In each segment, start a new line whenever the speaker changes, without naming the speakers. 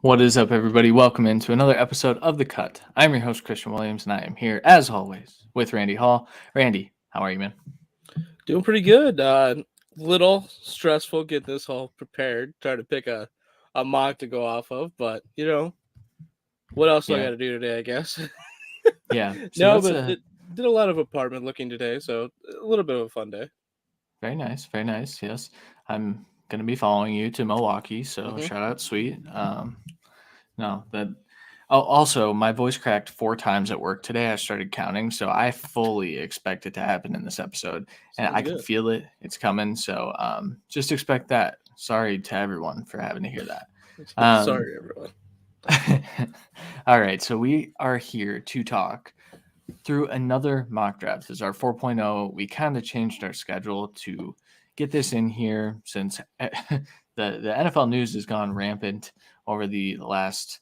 What is up, everybody? Welcome into another episode of The Cut. I'm your host, Christian Williams, and I am here, as always, with Randy Hall. Randy, how are you, man?
Doing pretty good. Little stressful getting this all prepared, trying to pick a mock to go off of, but, what else do I got to do today, I guess?
Yeah.
Did a lot of apartment looking today, so a little bit of a fun day.
Very nice, very nice, yes. I'm going to be following you to Milwaukee, so shout out, sweet. Also, my voice cracked 4 times at work today. I started counting, so I fully expect it to happen in this episode, and I can feel it. It's coming, so just expect that. Sorry to everyone for having to hear that.
Sorry, everyone.
All right, so we are here to talk through another mock draft. This is our 4.0. We kind of changed our schedule to get this in here since the NFL news has gone rampant over the last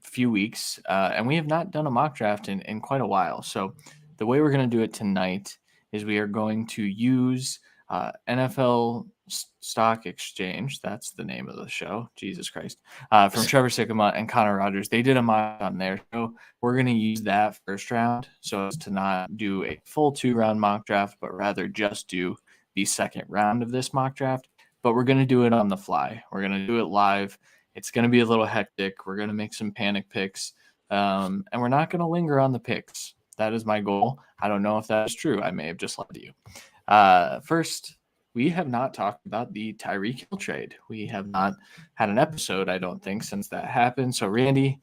few weeks, and we have not done a mock draft in quite a while. So the way we're going to do it tonight is we are going to use NFL Stock Exchange. That's the name of the show. Jesus Christ. From Trevor Sikkema and Connor Rogers. They did a mock on their show. We're going to use that first round so as to not do a full 2-round mock draft, but rather just do the second round of this mock draft. But we're going to do it on the fly. We're going to do it live. It's going to be a little hectic. We're going to make some panic picks, and we're not going to linger on the picks. That is my goal. I don't know if that is true. I may have just lied to you. First, we have not talked about the Tyree Kill trade. We have not had an episode, I don't think, since that happened. So, Randy,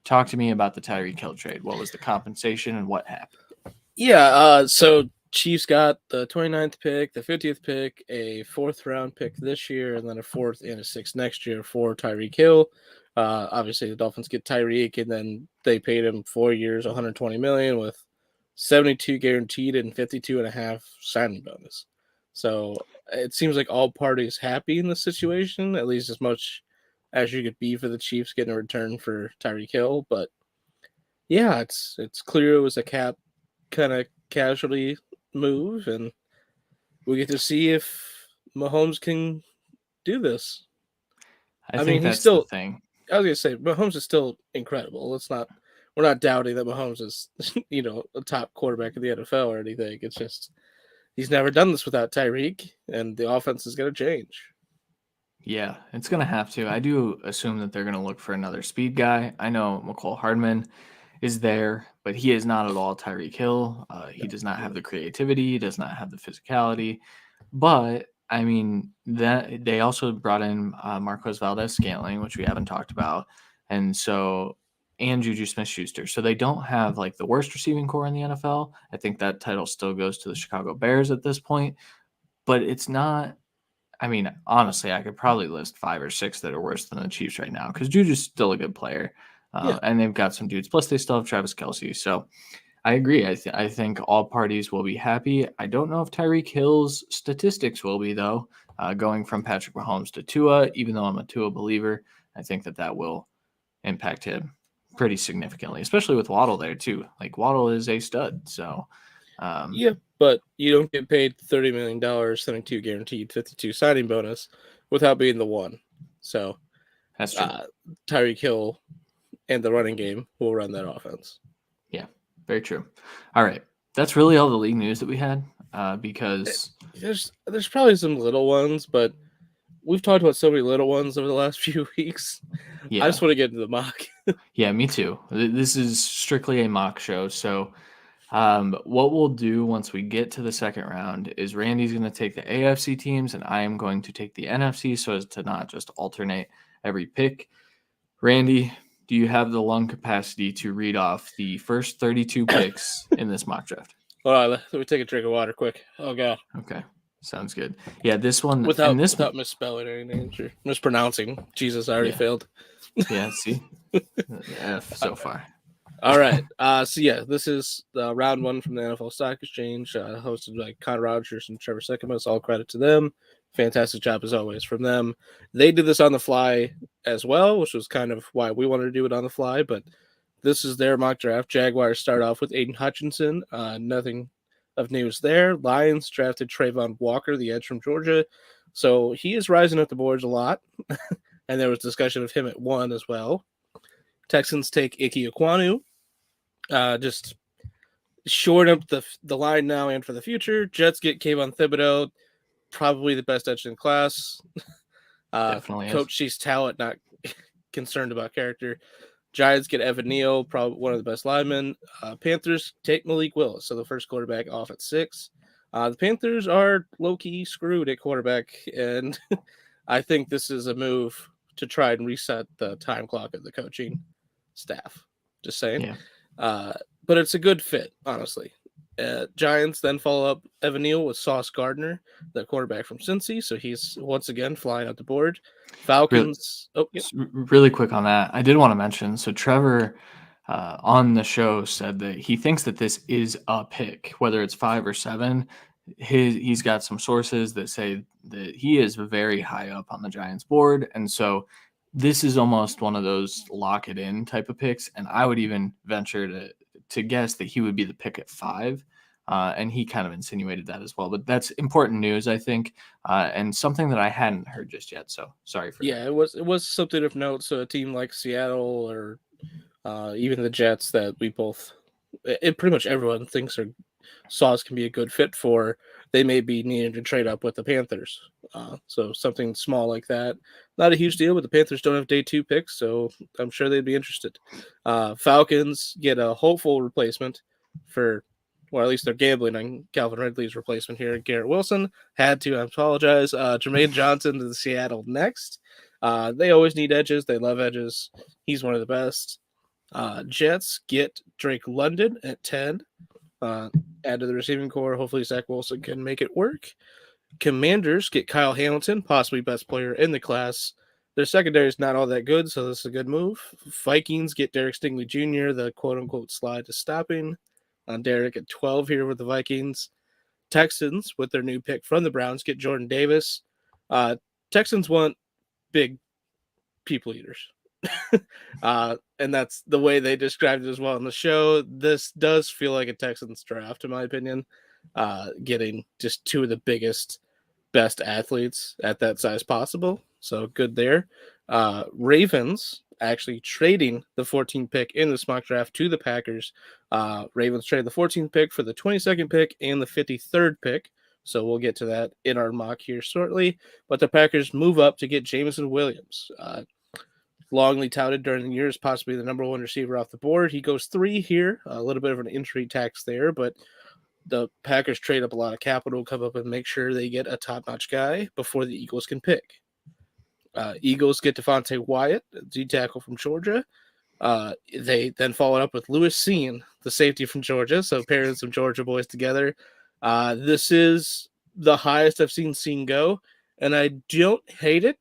talk to me about the Tyree Kill trade. What was the compensation and what happened?
Yeah, so Chiefs got the 29th pick, the 50th pick, a 4th-round pick this year, and then a 4th and a 6th next year for Tyreek Hill. Obviously, the Dolphins get Tyreek, and then they paid him 4 years, $120 million, with 72 guaranteed and 52.5 signing bonus. So it seems like all parties happy in this situation, at least as much as you could be for the Chiefs getting a return for Tyreek Hill. But yeah, it's clear it was a cap kind of casualty move, and we get to see if Mahomes can do this.
I mean, that's the thing.
I was gonna say Mahomes is still incredible. We're not doubting that Mahomes is, a top quarterback in the NFL or anything. It's just he's never done this without Tyreek, and the offense is gonna change.
Yeah, it's gonna have to. I do assume that they're gonna look for another speed guy. I know McCole Hardman is there, but he is not at all Tyreek Hill. He does not have the creativity. He does not have the physicality. But, I mean, that they also brought in Marquez Valdes-Scantling, which we haven't talked about, and Juju Smith-Schuster. So they don't have, the worst receiving core in the NFL. I think that title still goes to the Chicago Bears at this point. But it's not – I mean, honestly, I could probably list 5 or 6 that are worse than the Chiefs right now because Juju's still a good player. And they've got some dudes. Plus, they still have Travis Kelce. So I agree. I think all parties will be happy. I don't know if Tyreek Hill's statistics will be, though, going from Patrick Mahomes to Tua. Even though I'm a Tua believer, I think that will impact him pretty significantly, especially with Waddle there, too. Waddle is a stud. So,
yeah, but you don't get paid $30 million, 72 guaranteed, 52 signing bonus without being the one. So
that's true.
Tyreek Hill and the running game will run that offense.
Yeah, very true. All right. That's really all the league news that we had because
there's probably some little ones, but we've talked about so many little ones over the last few weeks. Yeah. I just want to get into the mock.
Yeah, me too. This is strictly a mock show. So what we'll do once we get to the second round is Randy's going to take the AFC teams and I am going to take the NFC so as to not just alternate every pick. Randy, do you have the lung capacity to read off the first 32 picks in this mock draft?
Hold on, let me take a drink of water quick. Oh god.
Okay. Sounds good. Yeah, this one
Without
and this
misspelling or anything, or mispronouncing. Jesus, I already failed.
Yeah, see? F so far.
All right. So yeah, this is round 1 from the NFL Stock Exchange, hosted by Connor Rogers and Trevor Secamus. All credit to them. Fantastic job as always from them. They did this on the fly as well, which was kind of why we wanted to do it on the fly. But this is their mock draft. Jaguars start off with Aiden Hutchinson. Nothing of news there. Lions drafted Trayvon Walker, the edge from Georgia. So he is rising up the boards a lot. And there was discussion of him at 1 as well. Texans take Ike Ekwonu. Just short up the line now and for the future. Jets get Kayvon Thibodeau, probably the best edge in class.
Definitely
Coach sees talent, not concerned about character. Giants get Evan Neal, probably one of the best linemen. Panthers take Malik Willis, so the first quarterback off at 6. The Panthers are low-key screwed at quarterback, and I think this is a move to try and reset the time clock of the coaching staff. Just saying.
Yeah.
But it's a good fit, honestly. Giants then follow up Evan Neal with Sauce Gardner, the quarterback from Cincy. So he's once again flying up the board. Falcons.
Really quick on that. I did want to mention. So Trevor on the show said that he thinks that this is a pick, whether it's 5 or 7. He's got some sources that say that he is very high up on the Giants board. And so this is almost one of those lock it in type of picks. And I would even venture to guess that he would be the pick at 5. And he kind of insinuated that as well. But that's important news, I think, and something that I hadn't heard just yet. So sorry for that.
It was something of note. So a team like Seattle or even the Jets that we both, pretty much everyone thinks Sauce can be a good fit for, they may be needing to trade up with the Panthers. So something small like that. Not a huge deal, but the Panthers don't have day 2 picks, so I'm sure they'd be interested. Falcons get a hopeful replacement for, or at least they're gambling on Calvin Ridley's replacement here. Garrett Wilson had to, I apologize. Jermaine Johnson to the Seattle next. They always need edges. They love edges. He's one of the best. Jets get Drake London at 10. Add to the receiving core. Hopefully Zach Wilson can make it work. Commanders get Kyle Hamilton, possibly best player in the class. Their secondary is not all that good, so this is a good move. Vikings get Derek Stingley Jr., the quote-unquote slide to stopping. Derek at 12 here with the Vikings. Texans, with their new pick from the Browns, get Jordan Davis. Texans want big people eaters. And that's the way they described it as well in the show. This does feel like a Texans draft, in my opinion. Getting just 2 of the biggest, best athletes at that size possible. So good there. Ravens actually trading the 14th pick in this mock draft to the Packers. Ravens traded the 14th pick for the 22nd pick and the 53rd pick. So we'll get to that in our mock here shortly. But the Packers move up to get Jameson Williams. Longly touted during the year as possibly the number 1 receiver off the board. He goes 3 here. A little bit of an injury tax there, but the Packers trade up a lot of capital, come up and make sure they get a top-notch guy before the Eagles can pick. Eagles get Devontae Wyatt, D-tackle from Georgia. They then follow up with Lewis Cine, the safety from Georgia, so pairing some Georgia boys together. This is the highest I've seen Cine go, and I don't hate it.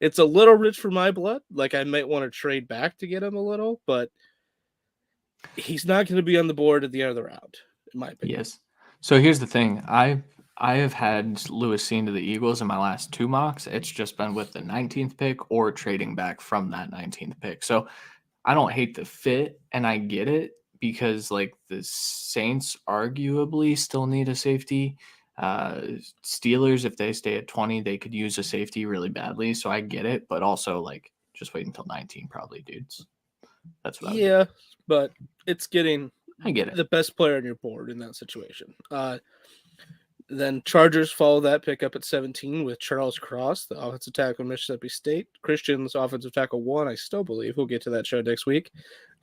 It's a little rich for my blood. Like, I might want to trade back to get him a little, but he's not going to be on the board at the end of the round, in my opinion.
Yes. So here's the thing. I have had Lewis Cine to the Eagles in my last 2 mocks. It's just been with the 19th pick or trading back from that 19th pick. So I don't hate the fit, and I get it because, like, the Saints arguably still need a safety. Steelers, if they stay at 20, they could use a safety really badly. So I get it, but also, like, just wait until 19 probably, dudes. That's what
Yeah, but it's getting
I get it.
The best player on your board in that situation. Then Chargers follow that pick up at 17 with Charles Cross, the offensive tackle from Mississippi State. Christian's offensive tackle 1, I still believe. We'll get to that show next week.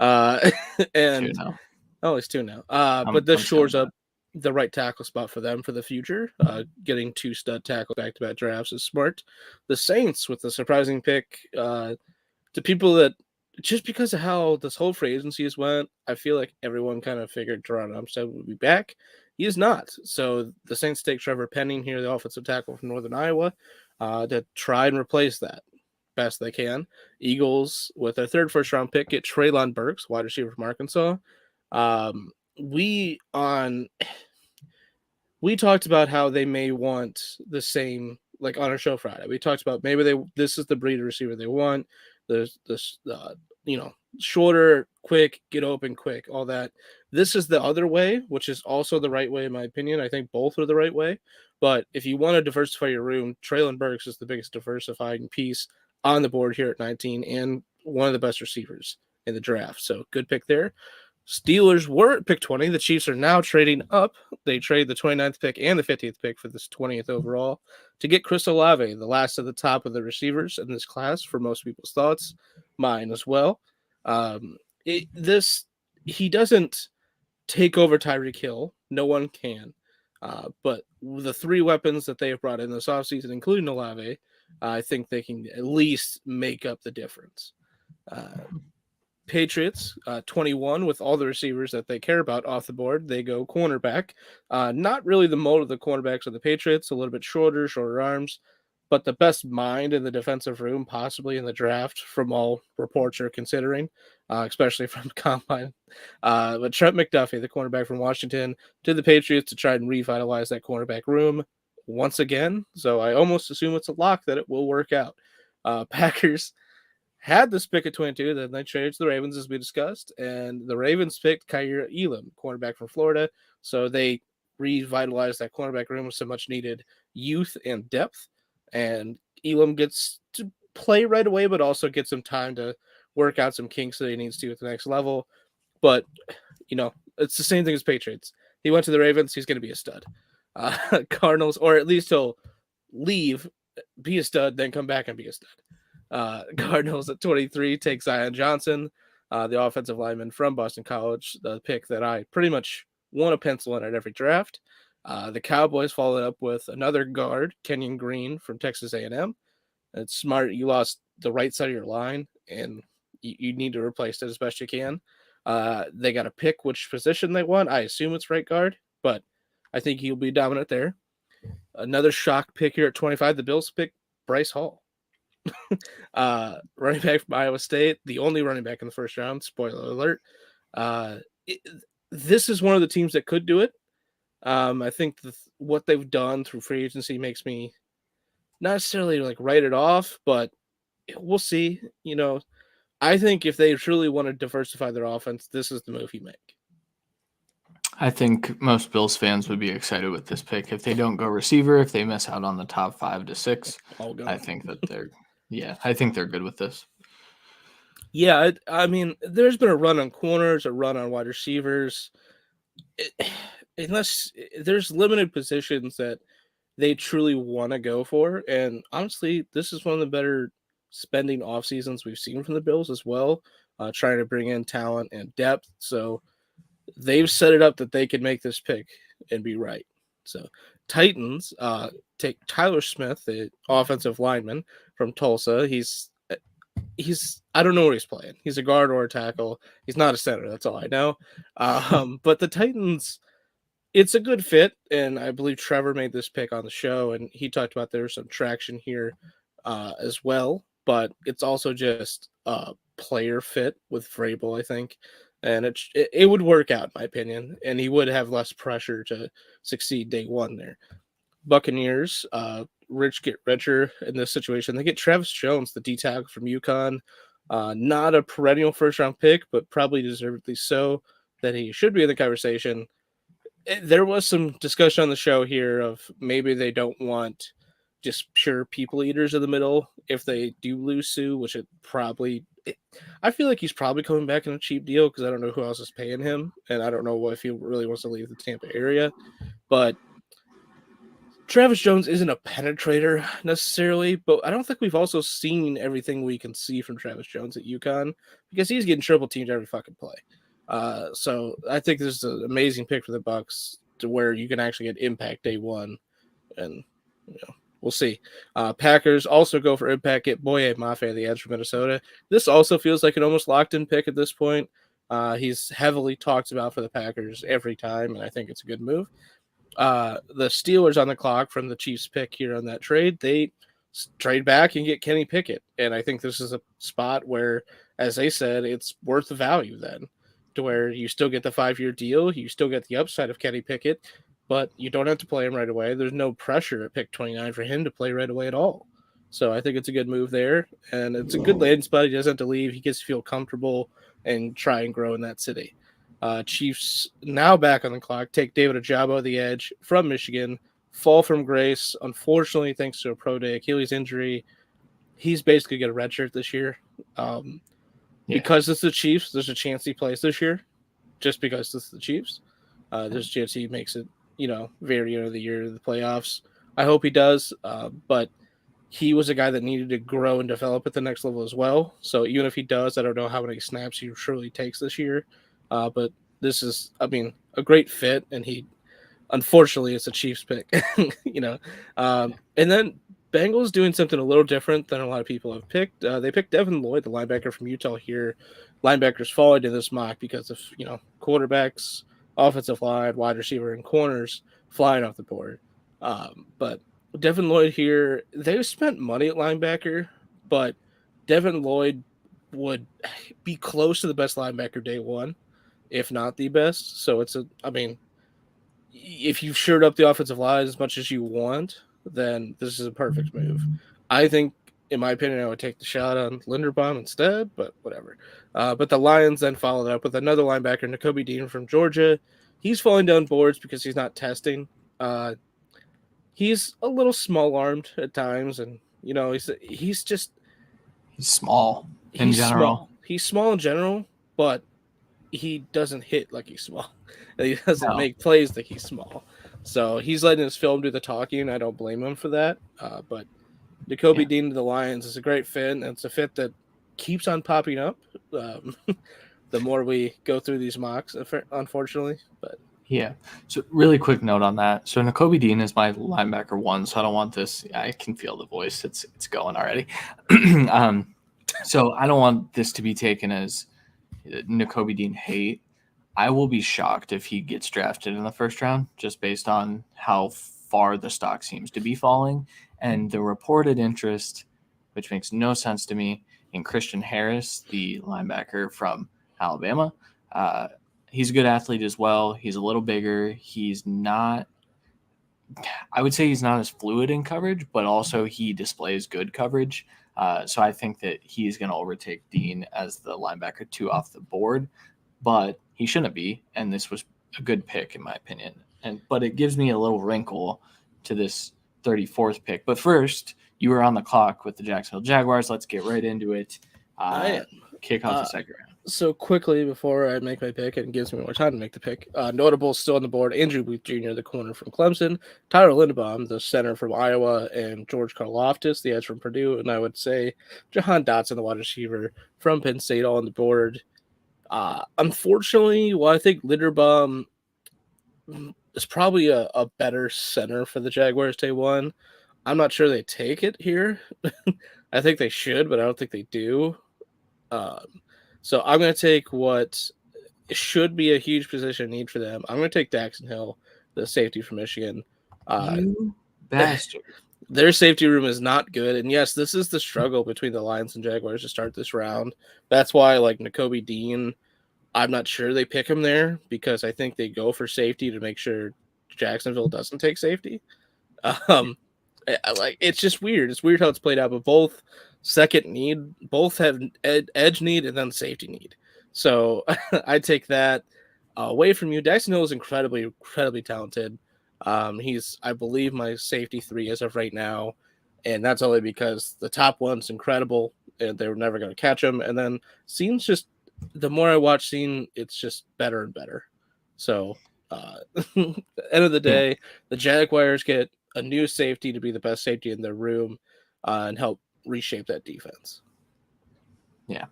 And
2 now.
Oh, it's 2 now. But this shores up the right tackle spot for them for the future. Getting 2 stud tackle back-to-back drafts is smart. The Saints with the surprising pick to people that just because of how this whole free agency has went, I feel like everyone kind of figured Teron Armstead would be back. He is not. So the Saints take Trevor Penning here, the offensive tackle from Northern Iowa, to try and replace that best they can. Eagles, with their third first-round pick, get Treylon Burks, wide receiver from Arkansas. Um, we talked about how they may want the same, like on our show Friday. We talked about maybe this is the breed of receiver they want. There's this, shorter, quick, get open quick, all that. This is the other way, which is also the right way in my opinion. I think both are the right way. But if you want to diversify your room, Treylon Burks is the biggest diversifying piece on the board here at 19 and one of the best receivers in the draft. So good pick there. Steelers were at pick 20. The Chiefs are now trading up. They trade the 29th pick and the 50th pick for this 20th overall to get Chris Olave, the last of the top of the receivers in this class, for most people's thoughts, mine as well. He doesn't take over Tyreek Hill. No one can. But the three weapons that they have brought in this offseason, including Olave, I think they can at least make up the difference. Patriots, 21, with all the receivers that they care about off the board. They go cornerback. Not really the mold of the cornerbacks of the Patriots, a little bit shorter arms, but the best mind in the defensive room, possibly in the draft, from all reports are considering, especially from Combine. But Trent McDuffie, the cornerback from Washington, to the Patriots to try and revitalize that cornerback room once again. So I almost assume it's a lock that it will work out. Packers had this pick at 22, then they traded to the Ravens, as we discussed, and the Ravens picked Kaiir Elam, cornerback from Florida, so they revitalized that cornerback room with some much-needed youth and depth, and Elam gets to play right away, but also get some time to work out some kinks that he needs to at the next level, but, it's the same thing as Patriots. He went to the Ravens, he's going to be a stud. Cardinals, or at least he'll leave, be a stud, then come back and be a stud. Cardinals at 23 take Zion Johnson, the offensive lineman from Boston College, the pick that I pretty much want to pencil in at every draft. The Cowboys followed up with another guard, Kenyon Green from Texas A&M. It's smart. You lost the right side of your line, and you need to replace it as best you can. They got to pick which position they want. I assume it's right guard, but I think he'll be dominant there. Another shock pick here at 25. The Bills pick Bryce Hall. Running back from Iowa State, the only running back in the first round. Spoiler alert. This is one of the teams that could do it. I think what they've done through free agency makes me not necessarily write it off, but we'll see. I think if they truly want to diversify their offense, this is the move you make.
I think most Bills fans would be excited with this pick. If they don't go receiver, if they miss out on the top 5 to 6, I think that I think they're good with this.
Yeah, I mean, there's been a run on corners, a run on wide receivers. Unless there's limited positions that they truly want to go for. And honestly, this is one of the better spending off seasons we've seen from the Bills as well, trying to bring in talent and depth. So they've set it up that they can make this pick and be right. So Titans take Tyler Smith, the offensive lineman from Tulsa. He's I don't know where he's playing. He's a guard or a tackle. He's not a center. That's all I know. But the Titans, it's a good fit, and I believe Trevor made this pick on the show, and he talked about there's some traction here as well. But it's also just a player fit with Vrabel, I think, and it would work out, in my opinion, and he would have less pressure to succeed day one there. Buccaneers, rich get richer in this situation. They get Travis Jones, the D tackle from UConn. Not a perennial first round pick, but probably deservedly so, that he should be in the conversation. There was some discussion on the show here of maybe they don't want just pure people eaters in the middle if they do lose Sue, which I feel like he's probably coming back in a cheap deal because I don't know who else is paying him, and I don't know if he really wants to leave the Tampa area. But Travis Jones isn't a penetrator necessarily, but I don't think we've also seen everything we can see from Travis Jones at UConn because he's getting triple teamed every fucking play. So I think this is an amazing pick for the Bucs to where you can actually get impact day one, and we'll see. Packers also go for impact, get Boye Mafe, the edge from Minnesota. This also feels like an almost locked-in pick at this point. He's heavily talked about for the Packers every time, and I think it's a good move. The Steelers on the clock from the Chiefs pick here on that trade, they trade back and get Kenny Pickett. And I think this is a spot where, as they said, it's worth the value then, to where you still get the 5-year deal, you still get the upside of Kenny Pickett, but you don't have to play him right away. There's no pressure at pick 29 for him to play right away at all. So I think it's a good move there, and it's a good landing spot. He doesn't have to leave. He gets to feel comfortable and try and grow in that city. Chiefs now back on the clock, take David Ojabo, the edge from Michigan, fall from grace. Unfortunately, thanks to a pro day Achilles injury, he's basically got a redshirt this year. Because it's the Chiefs, there's a chance he plays this year, just because it's the Chiefs. There's a chance he makes it, very end of the year, the playoffs. I hope he does, but he was a guy that needed to grow and develop at the next level as well. So even if he does, I don't know how many snaps he surely takes this year. But this is, a great fit, and unfortunately, it's a Chiefs pick, And then Bengals doing something a little different than a lot of people have picked. They picked Devin Lloyd, the linebacker from Utah here. Linebackers fall into this mock because of, quarterbacks, offensive line, wide receiver, and corners flying off the board. But Devin Lloyd here, they've spent money at linebacker, but Devin Lloyd would be close to the best linebacker day one, if not the best. So if you've shored up the offensive line as much as you want, then this is a perfect move. I think, in my opinion, I would take the shot on Linderbaum instead, but whatever. But the Lions then followed up with another linebacker, Nakobe Dean from Georgia. He's falling down boards because he's not testing. He's a little small-armed at times, and, he's
small in general.
He's small in general, but he doesn't hit like he's small. He doesn't make plays like he's small. So he's letting his film do the talking. I don't blame him for that. But Nakobe Dean to the Lions is a great fit, and it's a fit that keeps on popping up the more we go through these mocks, unfortunately. But
yeah. So really quick note on that. So Nakobe Dean is my linebacker 1, so I don't want this. I can feel the voice. It's going already. So I don't want this to be taken as Nakobe Dean hate. I will be shocked if he gets drafted in the first round, just based on how far the stock seems to be falling and the reported interest, which makes no sense to me, in Christian Harris, the linebacker from Alabama. He's a good athlete as well. He's a little bigger. I would say he's not as fluid in coverage, but also he displays good coverage. So I think that he's going to overtake Dean as the linebacker 2 off the board, but he shouldn't be. And this was a good pick in my opinion. But it gives me a little wrinkle to this 34th pick. But first, you were on the clock with the Jacksonville Jaguars. Let's get right into it. Kick off the second round.
So quickly before I make my pick, and it gives me more time to make the pick. Notables still on the board: Andrew Booth Jr., the corner from Clemson; Tyler Linderbaum, the center from Iowa; and George Karlaftis, the edge from Purdue. And I would say Jahan Dotson, the wide receiver from Penn State, all on the board. Unfortunately, I think Linderbaum is probably a better center for the Jaguars day one. I'm not sure they take it here. I think they should, but I don't think they do. So I'm going to take what should be a huge position need for them. I'm going to take Daxton Hill, the safety from Michigan.
You bastard.
Their safety room is not good. And yes, this is the struggle between the Lions and Jaguars to start this round. That's why, Nakobe Dean, I'm not sure they pick him there, because I think they go for safety to make sure Jacksonville doesn't take safety. It's just weird. It's weird how it's played out, but both second need, both have edge need and then safety need. So I take that away from you. Daxton Hill is incredibly, incredibly talented. He's, I believe, my safety 3 as of right now, and that's only because the top one's incredible, and they were never going to catch him. And then Scene's just, the more I watch Scene, it's just better and better. So end of the day, the Jaguars get a new safety to be the best safety in their room and help reshape that defense.
Yeah.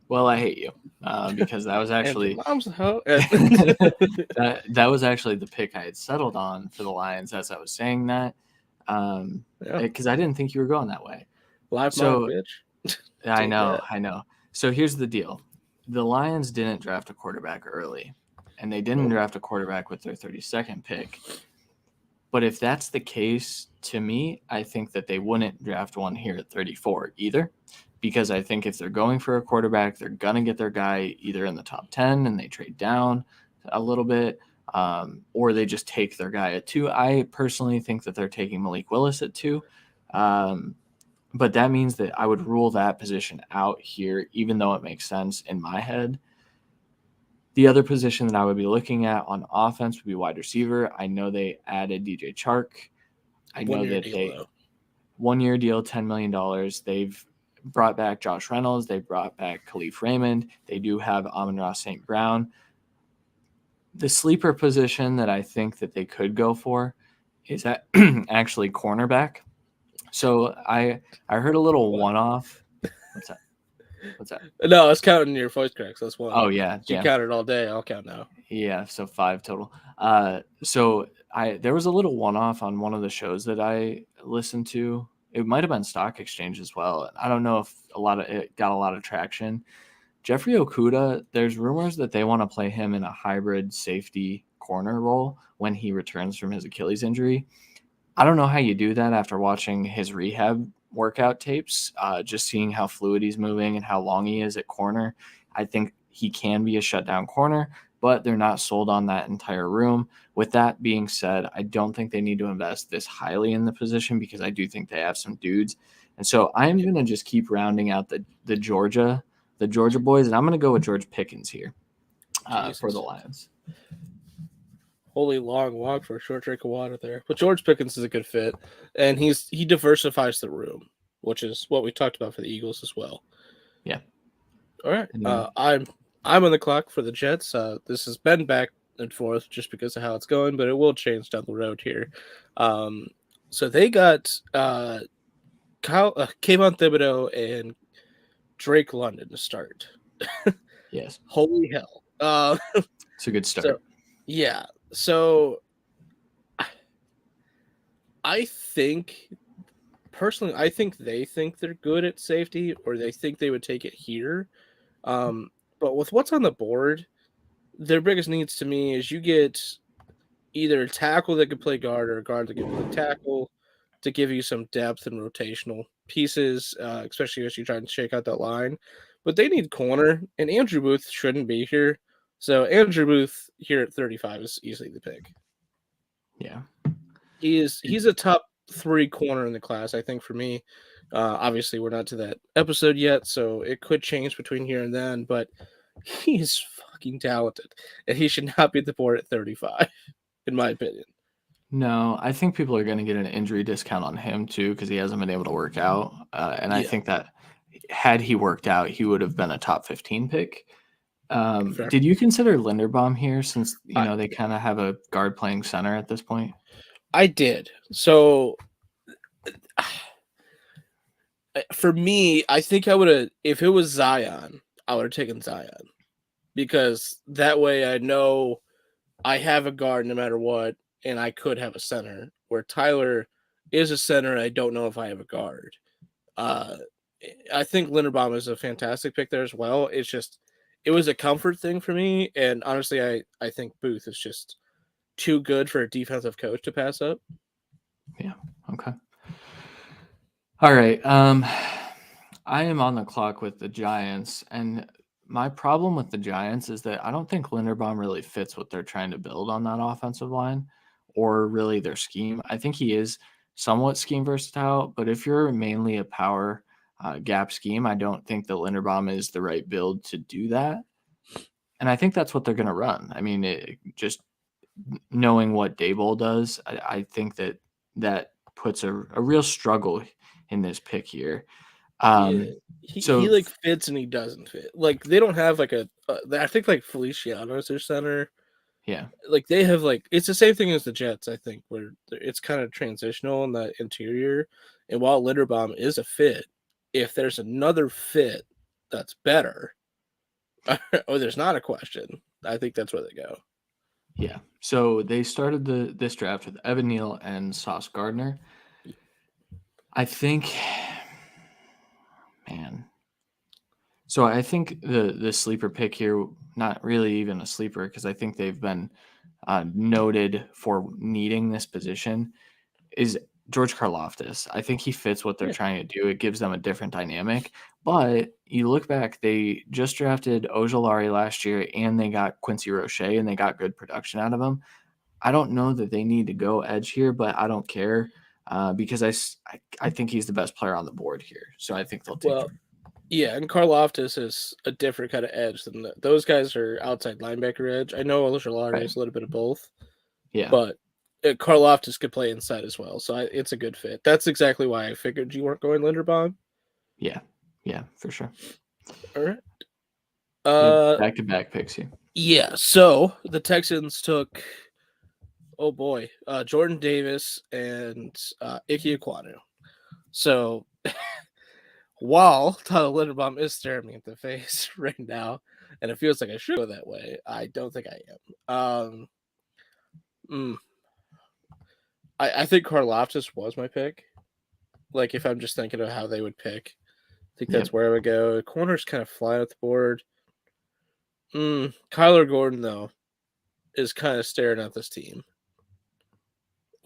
Well, I hate you because that was actually that was actually the pick I had settled on for the Lions as I was saying that. Because I didn't think you were going that way.
Live mock, bitch.
I know. So here's the deal. The Lions didn't draft a quarterback early, and they didn't draft a quarterback with their 32nd pick. But if that's the case, to me, I think that they wouldn't draft one here at 34 either, because I think if they're going for a quarterback, they're going to get their guy either in the top 10 and they trade down a little bit, or they just take their guy at 2. I personally think that they're taking Malik Willis at 2. But that means that I would rule that position out here, even though it makes sense in my head. The other position that I would be looking at on offense would be wide receiver. I know they added DJ Chark. I know that they 1 year deal, $10 million. They've brought back Josh Reynolds. They brought back Khalif Raymond. They do have Amon-Ra St. Brown. The sleeper position that I think that they could go for is actually cornerback. So I heard a little one-off. What's that?
No, I was counting your voice cracks. That's one.
Oh, yeah.
You counted all day. I'll count now.
Yeah, so 5 total. So there was a little one-off on one of the shows that I listened to. It might have been Stock Exchange as well. I don't know if it got a lot of traction. Jeffrey Okudah, there's rumors that they want to play him in a hybrid safety corner role when he returns from his Achilles injury. I don't know how you do that after watching his rehab workout tapes, just seeing how fluid he's moving and how long he is at corner. I think he can be a shutdown corner, but they're not sold on that entire room. With that being said, I don't think they need to invest this highly in the position because I do think they have some dudes. And so I'm going to just keep rounding out the Georgia boys, and I'm going to go with George Pickens here for the Lions.
Holy long walk for a short drink of water there. But George Pickens is a good fit, and he diversifies the room, which is what we talked about for the Eagles as well.
Yeah.
All right. I'm on the clock for the Jets. This has been back and forth just because of how it's going, but it will change down the road here. So they got Kayvon Thibodeau and Drake London to start.
Yes.
Holy hell.
It's a good start.
So I think they think they're good at safety, or they think they would take it here. But with what's on the board, their biggest needs to me is you get either a tackle that can play guard or a guard that can play tackle to give you some depth and rotational pieces, especially as you try to shake out that line. But they need corner, and Andrew Booth shouldn't be here. So Andrew Booth here at 35 is easily the pick.
Yeah.
He's a top 3 corner in the class, I think, for me. Obviously, we're not to that episode yet, so it could change between here and then, but he's fucking talented, and he should not be at the board at 35, in my opinion.
No, I think people are going to get an injury discount on him, too, because he hasn't been able to work out. I think that had he worked out, he would have been a top 15 pick. Did you consider Linderbaum here since, they kind of have a guard playing center at this point?
I did. So for me, I think I would have, if it was Zion, I would have taken Zion, because that way I know I have a guard no matter what, and I could have a center, where Tyler is a center. I don't know if I have a guard. I think Linderbaum is a fantastic pick there as well. It's just, it was a comfort thing for me. And honestly, I think Booth is just too good for a defensive coach to pass up.
Yeah. Okay. All right. I am on the clock with the Giants, and my problem with the Giants is that I don't think Linderbaum really fits what they're trying to build on that offensive line, or really their scheme. I think he is somewhat scheme versatile, but if you're mainly a power gap scheme, I don't think that Linderbaum is the right build to do that. And I think that's what they're going to run. I mean, just knowing what Daboll does, I think that puts a real struggle in this pick here.
He fits and he doesn't fit. Like, they don't have like I think like Feliciano is their center.
Yeah.
Like, they have it's the same thing as the Jets, I think, where it's kind of transitional in the interior. And while Linderbaum is a fit, if there's another fit that's better, or there's not a question, I think that's where they go.
Yeah. So they started this draft with Evan Neal and Sauce Gardner. I think, man. So I think the sleeper pick here, not really even a sleeper, because I think they've been noted for needing this position, is George Karlaftis. I think he fits what they're
Yeah.
trying to do. It gives them a different dynamic. But you look back, they just drafted Ojolari last year, and they got Quincy Roche, and they got good production out of him. I don't know that they need to go edge here, but I don't care because I think he's the best player on the board here. So I think they'll take
Well,
him.
yeah, and Karlaftis is a different kind of edge than those guys are outside linebacker edge. I know Ojolari
Right.
is a little bit of both,
Yeah.
but Karlaftis could play inside as well, so it's a good fit. That's exactly why I figured you weren't going Linderbaum.
Yeah. Yeah, for sure.
All right.
Back-to-back picks here.
Yeah. So the Texans took, oh boy, Jordan Davis and Ike Ekwonu. So while Tyler Linderbaum is staring me at the face right now, and it feels like I should go that way, I don't think I am. I think Karlaftis was my pick. Like, if I'm just thinking of how they would pick, I think that's where I would go. Corner's kind of flying at the board. Kyler Gordon, though, is kind of staring at this team.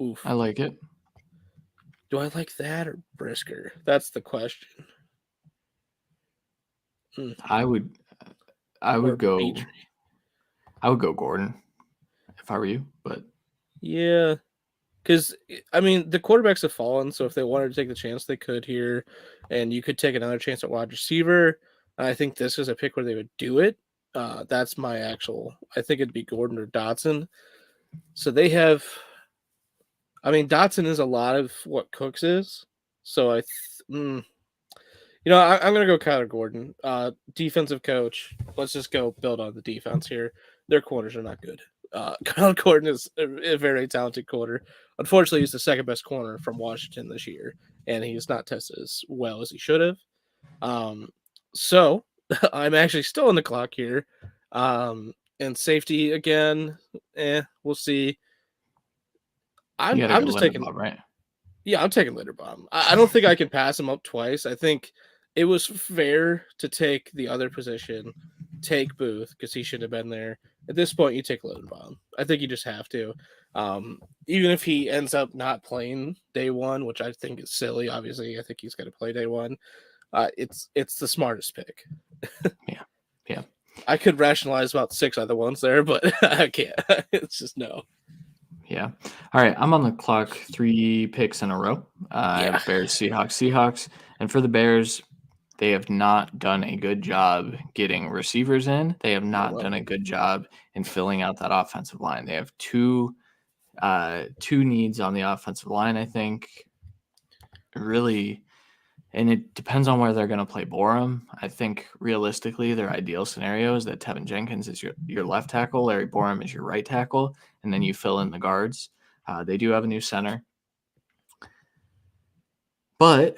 Oof.
I like it.
Do I like that or Brisker? That's the question.
I would go.
Petrie.
I would go Gordon if I were you, but
Yeah, because I mean the quarterbacks have fallen, so if they wanted to take the chance, they could here, and you could take another chance at wide receiver. I think this is a pick where they would do it. That's my actual. I think it'd be Gordon or Dotson. So they have. I mean, Dotson is a lot of what Cooks is. So I'm gonna go Kyler Gordon, defensive coach. Let's just go build on the defense here. Their corners are not good. Kyler Gordon is a very talented corner. Unfortunately, he's the second best corner from Washington this year, and he's not tested as well as he should have. So I'm actually still on the clock here. And safety again, we'll see. I'm just taking
Linderbaum, right?
Yeah, I'm taking Linderbaum. I don't think I can pass him up twice. I think it was fair to take the other position, take Booth because he should have been there. At this point, you take Linderbaum. I think you just have to. Even if he ends up not playing day one, which I think is silly. Obviously, I think he's going to play day one. It's the smartest pick.
Yeah.
I could rationalize about 6 other ones there, but I can't. It's just no.
Yeah. All right. I'm on the clock 3 picks in a row. I have Bears, Seahawks. And for the Bears, they have not done a good job getting receivers in. They have not done a good job in filling out that offensive line. They have two needs on the offensive line, I think. Really, and it depends on where they're going to play Borum. I think realistically, their ideal scenario is that Tevin Jenkins is your left tackle, Larry Borum is your right tackle, and then you fill in the guards. They do have a new center. But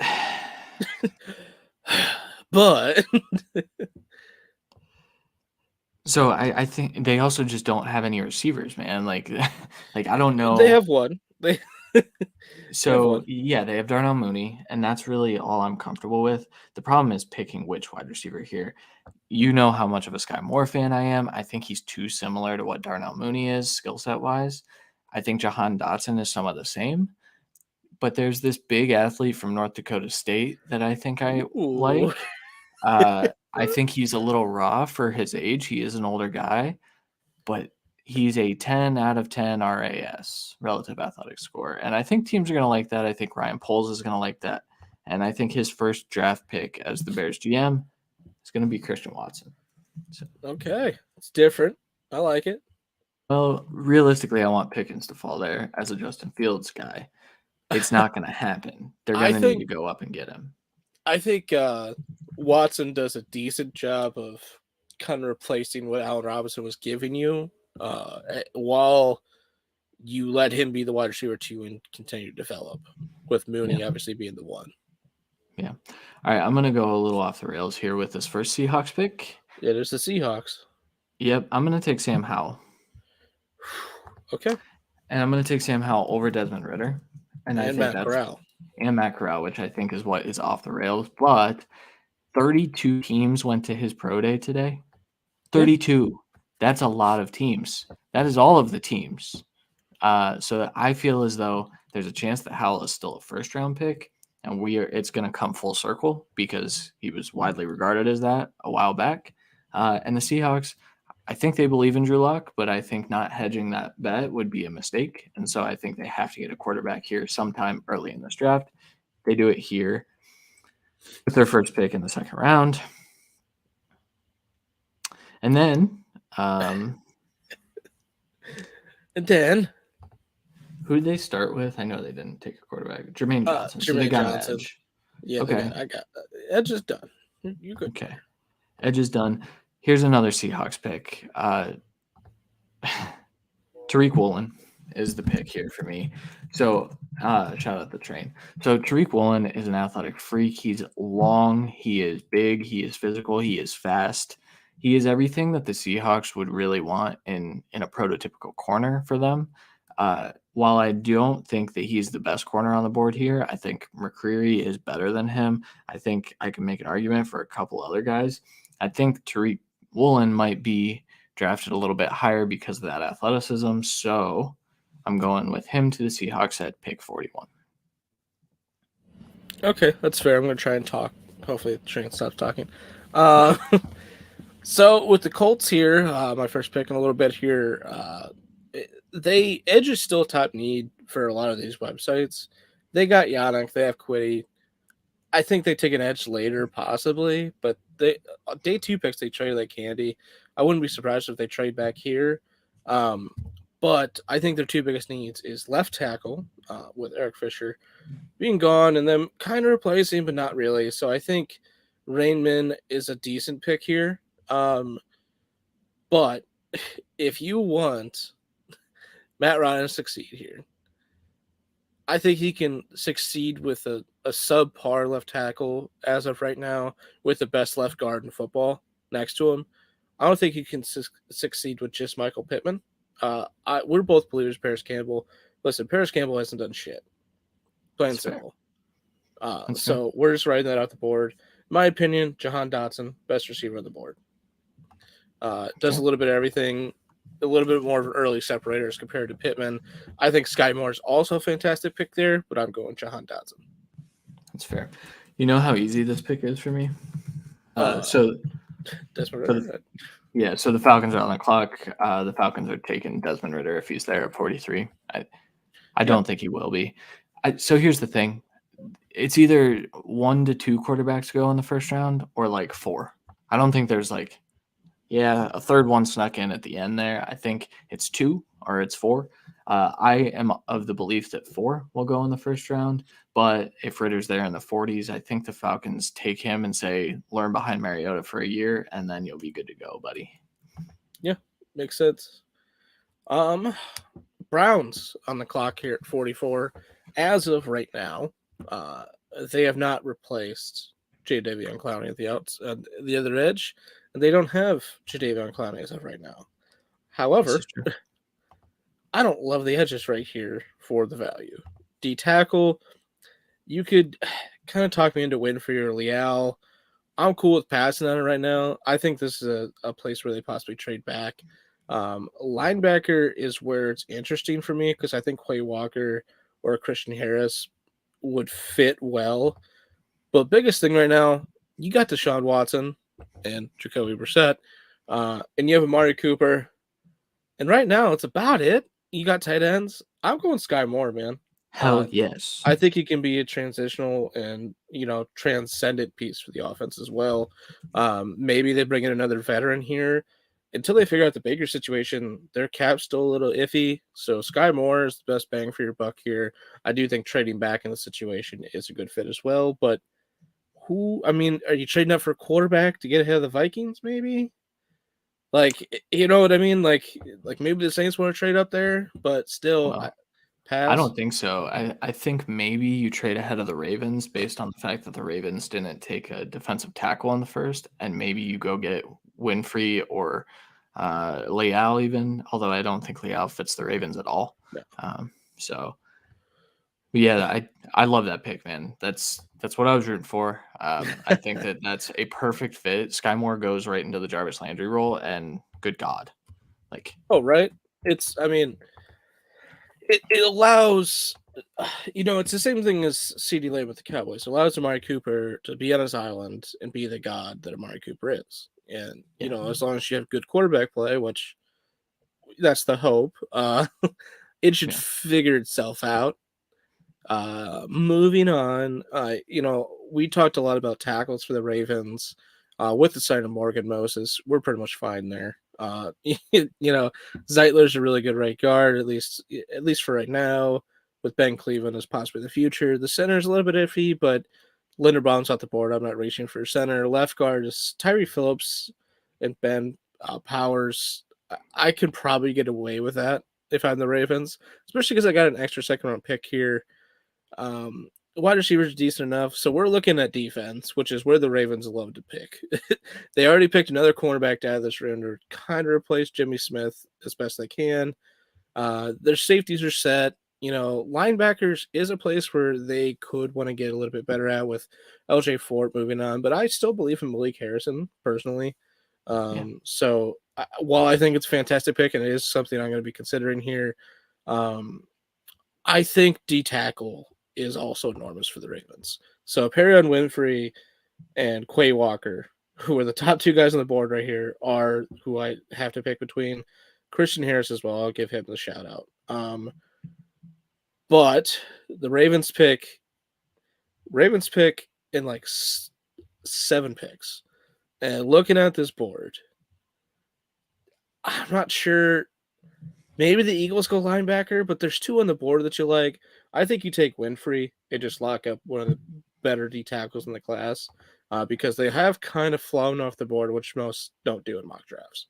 so I think they also just don't have any receivers, man. Like I don't know.
They have one.
So yeah, they have Darnell Mooney, and that's really all I'm comfortable with. The problem is picking which wide receiver here. You know how much of a Sky Moore fan I am. I think he's too similar to what Darnell Mooney is skill set wise. I think Jahan Dotson is some of the same. But there's this big athlete from North Dakota State that I think I like. I think he's a little raw for his age. He is an older guy, but he's a 10 out of 10 RAS, relative athletic score. And I think teams are going to like that. I think Ryan Poles is going to like that. And I think his first draft pick as the Bears GM is going to be Christian Watson. So,
okay. It's different. I like it.
Well, realistically, I want Pickens to fall there as a Justin Fields guy. It's not going to happen. They're going to need to go up and get him.
I think Watson does a decent job of kind of replacing what Allen Robinson was giving you while you let him be the wide receiver 2 and continue to develop, with Mooney obviously being the one.
Yeah. All right, I'm going to go a little off the rails here with this first Seahawks pick.
Yeah, there's the Seahawks.
Yep, I'm going to take Sam Howell.
Okay.
And I'm going to take Sam Howell over Desmond Ritter. And I think
Matt
that's
Corral.
and Matt Corral, which I think is what is off the rails. But 32 teams went to his pro day today. 32. That's a lot of teams. That is all of the teams. So I feel as though there's a chance that Howell is still a first round pick, and it's going to come full circle because he was widely regarded as that a while back. And the Seahawks, I think they believe in Drew Lock, but I think not hedging that bet would be a mistake. And so I think they have to get a quarterback here sometime early in this draft. They do it here with their first pick in the second round. And then,
And then
who did they start with? I know they didn't take a quarterback. Jermaine Johnson. So they got
Johnson.
an edge.
Yeah,
okay.
I got edge is done. You good?
Okay, edge is done. Here's another Seahawks pick. Tariq Woolen is the pick here for me. So shout out the train. So Tariq Woolen is an athletic freak. He's long. He is big. He is physical. He is fast. He is everything that the Seahawks would really want in a prototypical corner for them. While I don't think that he's the best corner on the board here, I think McCreary is better than him. I think I can make an argument for a couple other guys. I think Tariq Woolen might be drafted a little bit higher because of that athleticism. So I'm going with him to the Seahawks at pick 41.
Okay, that's fair. I'm going to try and talk. Hopefully the train stops talking. So with the Colts here, my first pick in a little bit here, edge is still a top need for a lot of these websites. They got Yannick, they have Quiddy. I think they take an edge later, possibly, but they day 2 picks they trade like candy. I wouldn't be surprised if they trade back here. But I think their 2 biggest needs is left tackle with Eric Fisher being gone and them kind of replacing, but not really. So I think Rainman is a decent pick here. But if you want Matt Ryan to succeed here, I think he can succeed with a subpar left tackle as of right now with the best left guard in football next to him. I don't think he can succeed with just Michael Pittman. We're both believers Paris Campbell. Listen, Paris Campbell hasn't done shit. Plain and simple. So we're just writing that off the board. In my opinion, Jahan Dotson, best receiver on the board. Does a little bit of everything, a little bit more early separators compared to Pittman. I think Sky Moore is also a fantastic pick there, but I'm going Jahan Dotson.
That's fair. You know how easy this pick is for me? So the Falcons are on the clock. The Falcons are taking Desmond Ridder if he's there at 43. I don't think he will be. So here's the thing. It's either 1 to 2 quarterbacks go in the first round or like 4. I don't think there's a third one snuck in at the end there. I think it's 2 or it's 4. I am of the belief that 4 will go in the first round. But if Ritter's there in the 40s, I think the Falcons take him and say, learn behind Mariota for a year, and then you'll be good to go, buddy.
Yeah, makes sense. Browns on the clock here at 44. As of right now, they have not replaced Jadeveon Clowney at the other edge, and they don't have Jadeveon Clowney as of right now. However, I don't love the edges right here for the value. D tackle, you could kind of talk me into Winfrey or Leal. I'm cool with passing on it right now. I think this is a place where they possibly trade back. Linebacker is where it's interesting for me because I think Quay Walker or Christian Harris would fit well. But biggest thing right now, you got Deshaun Watson and Jacoby Brissett, and you have Amari Cooper. And right now, it's about it. You got tight ends. I'm going Sky Moore, man.
Hell yes.
I think he can be a transitional and, transcendent piece for the offense as well. Maybe they bring in another veteran here. Until they figure out the Baker situation, their cap's still a little iffy. So Sky Moore is the best bang for your buck here. I do think trading back in the situation is a good fit as well. But are you trading up for a quarterback to get ahead of the Vikings, maybe? You know what I mean? Like maybe the Saints want to trade up there, but still, pass.
I don't think so. I think maybe you trade ahead of the Ravens based on the fact that the Ravens didn't take a defensive tackle in the first, and maybe you go get Winfrey or Leal even, although I don't think Leal fits the Ravens at all.
No.
So Yeah, I love that pick, man. That's what I was rooting for. I think that that's a perfect fit. Sky Moore goes right into the Jarvis Landry role, and good God, like
Oh, right. I mean, it allows, it's the same thing as CD Lamb with the Cowboys. It allows Amari Cooper to be on his island and be the god that Amari Cooper is. And,
yeah,
as long as you have good quarterback play, which that's the hope, it should
yeah,
figure itself out. Moving on, we talked a lot about tackles for the Ravens. With the sign of Morgan Moses, we're pretty much fine there. Zeitler's a really good right guard, at least for right now. With Ben Cleveland as possibly the future, the center is a little bit iffy, but Linderbaum's off the board. I'm not reaching for center. Left guard is Tyree Phillips and Ben Powers. I could probably get away with that if I'm the Ravens, especially because I got an extra second round pick here. Wide receivers are decent enough. So we're looking at defense, which is where the Ravens love to pick. They already picked another cornerback out of this round to kind of replace Jimmy Smith as best they can. Their safeties are set. Linebackers is a place where they could want to get a little bit better at with LJ Fort moving on, but I still believe in Malik Harrison personally.
yeah,
So while I think it's a fantastic pick and it is something I'm going to be considering here, I think D tackle is also enormous for the Ravens. So Perrion Winfrey and Quay Walker, who are the top two guys on the board right here, are who I have to pick between. Christian Harris as well. I'll give him the shout out. But the Ravens pick in like 7 picks. And looking at this board, I'm not sure. Maybe the Eagles go linebacker, but there's 2 on the board that you like. I think you take Winfrey and just lock up one of the better D tackles in the class because they have kind of flown off the board, which most don't do in mock drafts.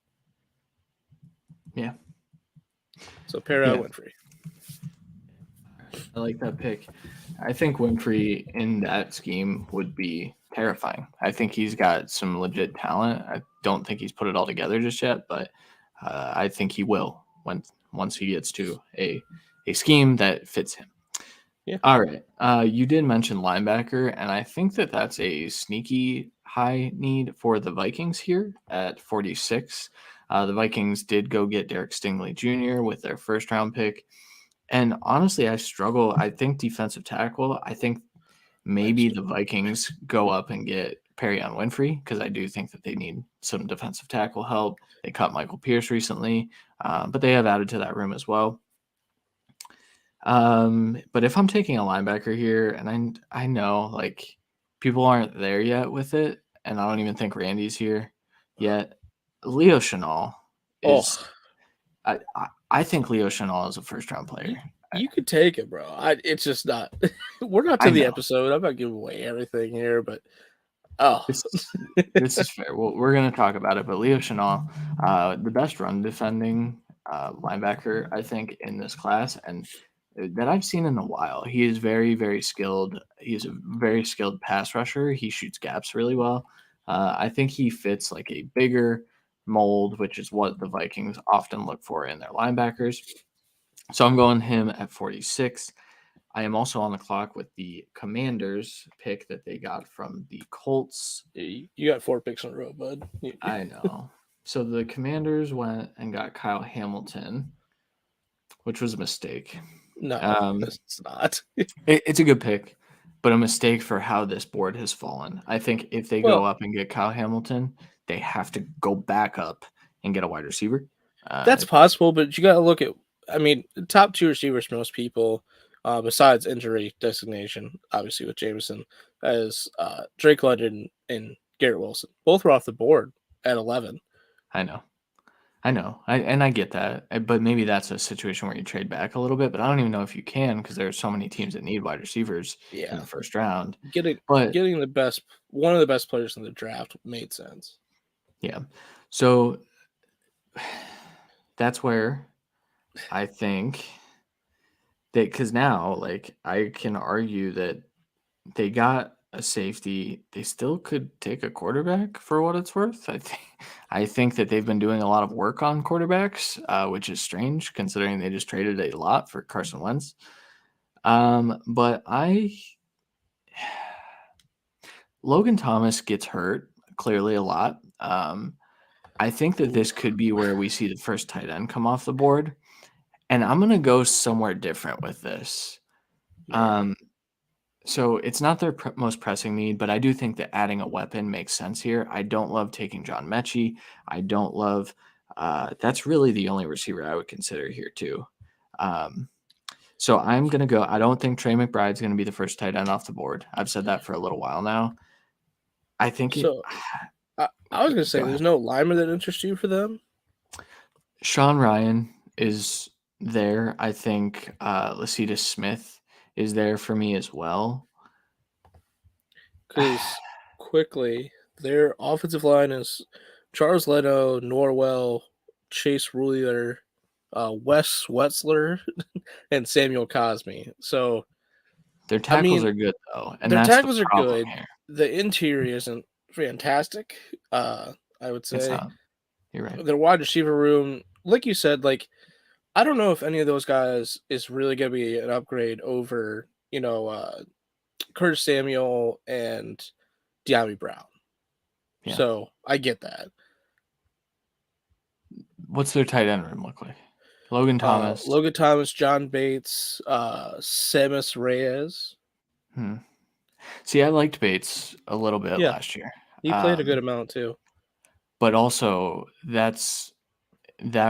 yeah.
So pair out Winfrey.
I like that pick. I think Winfrey in that scheme would be terrifying. I think he's got some legit talent. I don't think he's put it all together just yet, but I think he will once he gets to a scheme that fits him.
Yeah.
All right. You did mention linebacker, and I think that that's a sneaky high need for the Vikings here at 46. The Vikings did go get Derek Stingley Jr. with their first round pick. And honestly, I struggle. I think defensive tackle, I think maybe the Vikings go up and get Perrion Winfrey because I do think that they need some defensive tackle help. They cut Michael Pierce recently, but they have added to that room as well. But if I'm taking a linebacker here, and I know like people aren't there yet with it, and I don't even think Randy's here yet. Leo Chenal is. I think Leo Chenal is a first round player.
You could take it, bro. It's just not. We're not to the episode. I'm not giving away everything here, but
this is fair. Well, we're going to talk about it, but Leo Chenal, the best run defending linebacker, I think, in this class, and that I've seen in a while. He is very, very skilled. He's a very skilled pass rusher. He shoots gaps really well. I think he fits like a bigger mold, which is what the Vikings often look for in their linebackers. So I'm going him at 46. I am also on the clock with the Commanders pick that they got from the Colts.
You got 4 picks in a row, bud.
I know. So the Commanders went and got Kyle Hamilton, which was a mistake.
No, it's not.
It's a good pick, but a mistake for how this board has fallen. I think if they go up and get Kyle Hamilton, they have to go back up and get a wide receiver.
That's possible, but you got to look at, top 2 receivers for most people, besides injury designation, obviously with Jameson, as Drake London and Garrett Wilson. Both were off the board at 11.
I know. I get that, but maybe that's a situation where you trade back a little bit. But I don't even know if you can because there are so many teams that need wide receivers in the first round.
Getting one of the best players in the draft made sense.
Yeah, so that's where I think that because now, like, I can argue that they got a safety, they still could take a quarterback for what it's worth. I think that they've been doing a lot of work on quarterbacks, which is strange considering they just traded a lot for Carson Wentz. But Logan Thomas gets hurt clearly a lot. I think that this could be where we see the first tight end come off the board, and I'm gonna go somewhere different with this.
Yeah.
So it's not their most pressing need, but I do think that adding a weapon makes sense here. I don't love taking John Mechie. I don't love. That's really the only receiver I would consider here too. So I'm gonna go. I don't think Trey McBride's gonna be the first tight end off the board. I've said that for a little while now. I think it.
So I was gonna say,
Go
there's
ahead.
no lineman that interests you for them.
Sean Ryan is there. I think Lecitus Smith is there for me as well.
Because quickly, their offensive line is Charles Leno, Norwell, Chase Ruler, Wes Wetzler, and Samuel Cosme. So,
Their
I
tackles
mean,
are good though, and
their
that's the
tackles are
problem
good.
here.
The interior isn't fantastic. I would
It's
say
not. You're right.
their wide receiver room, like you said, I don't know if any of those guys is really going to be an upgrade over, Curtis Samuel and De'Ami Brown.
Yeah.
So I get that.
What's their tight end room look like? Logan Thomas.
Logan Thomas, John Bates, Samus Reyes.
See, I liked Bates a little bit
Yeah,
last year.
he played a good amount too.
But also that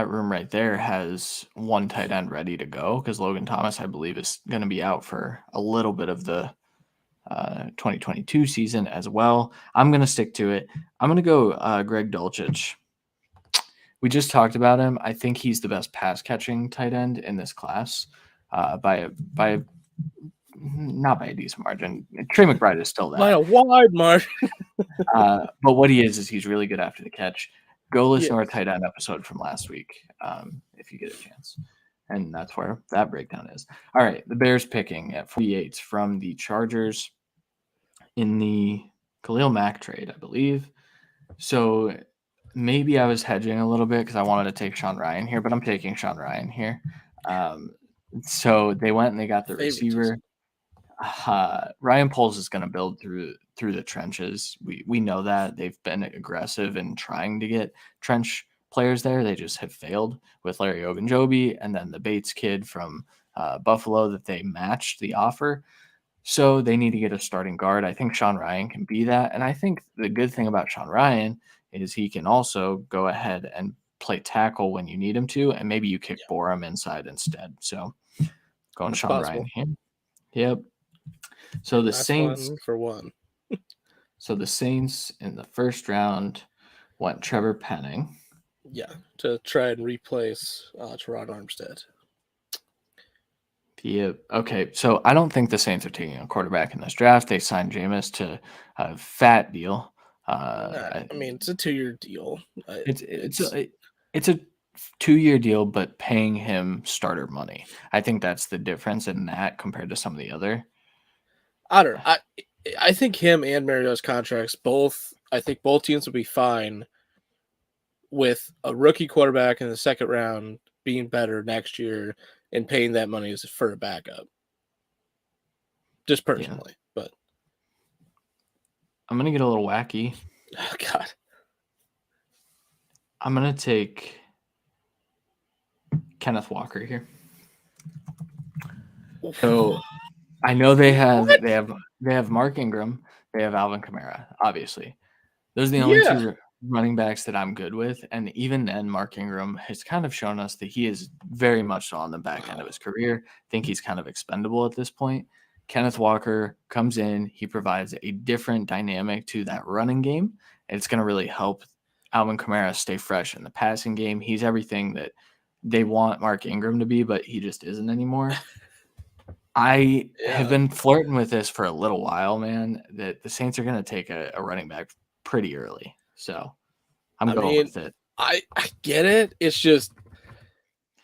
room right there has one tight end ready to go because Logan Thomas, I believe, is going to be out for a little bit of the 2022 season as well. I'm going to stick to it. I'm going to go Greg Dulcich. We just talked about him. I think he's the best pass catching tight end in this class by not by a decent margin. Trey McBride is still
By
that.
a wide margin.
But what he is he's really good after the catch. Go listen to our
Yes.
tight end episode from last week if you get a chance. And that's where that breakdown is. All right, the Bears picking at 48 from the Chargers in the Khalil Mack trade, I believe. So maybe I was hedging a little bit because I wanted to take Sean Ryan here, but I'm taking Sean Ryan here. So they went and they got the receiver. Ryan Poles is going to build through the trenches. We know that they've been aggressive in trying to get trench players there. They just have failed with Larry Ogunjobi and then the Bates kid from Buffalo that they matched the offer. So they need to get a starting guard. I think Sean Ryan can be that. And I think the good thing about Sean Ryan is he can also go ahead and play tackle when you need him to, and maybe you kick Borum inside instead. So going
That's
Sean
possible.
Ryan here. Yep. So the
That's
Saints.
one for one.
So the Saints in the first round went Trevor Penning.
Yeah, to try and replace Teron Armstead.
Yeah. Okay. So I don't think the Saints are taking a quarterback in this draft. They signed Jameis to a fat deal.
I mean, it's a 2-year deal.
It's a 2-year deal, but paying him starter money. I think that's the difference in that compared to some of the other.
I don't know. I think him and Mariota's contracts both. I think both teams will be fine with a rookie quarterback in the second round being better next year and paying that money for a backup. Just personally, but
I'm gonna get a little wacky.
Oh God,
I'm gonna take Kenneth Walker here. So I know they have Mark Ingram, they have Alvin Kamara, obviously. Those are the only two running backs that I'm good with. And even then, Mark Ingram has kind of shown us that he is very much on the back end of his career. I think he's kind of expendable at this point. Kenneth Walker comes in, he provides a different dynamic to that running game. And it's going to really help Alvin Kamara stay fresh in the passing game. He's everything that they want Mark Ingram to be, but he just isn't anymore. I have been flirting with this for a little while, man, that the Saints are going to take a running back pretty early. So I'm going with it.
I get it. It's just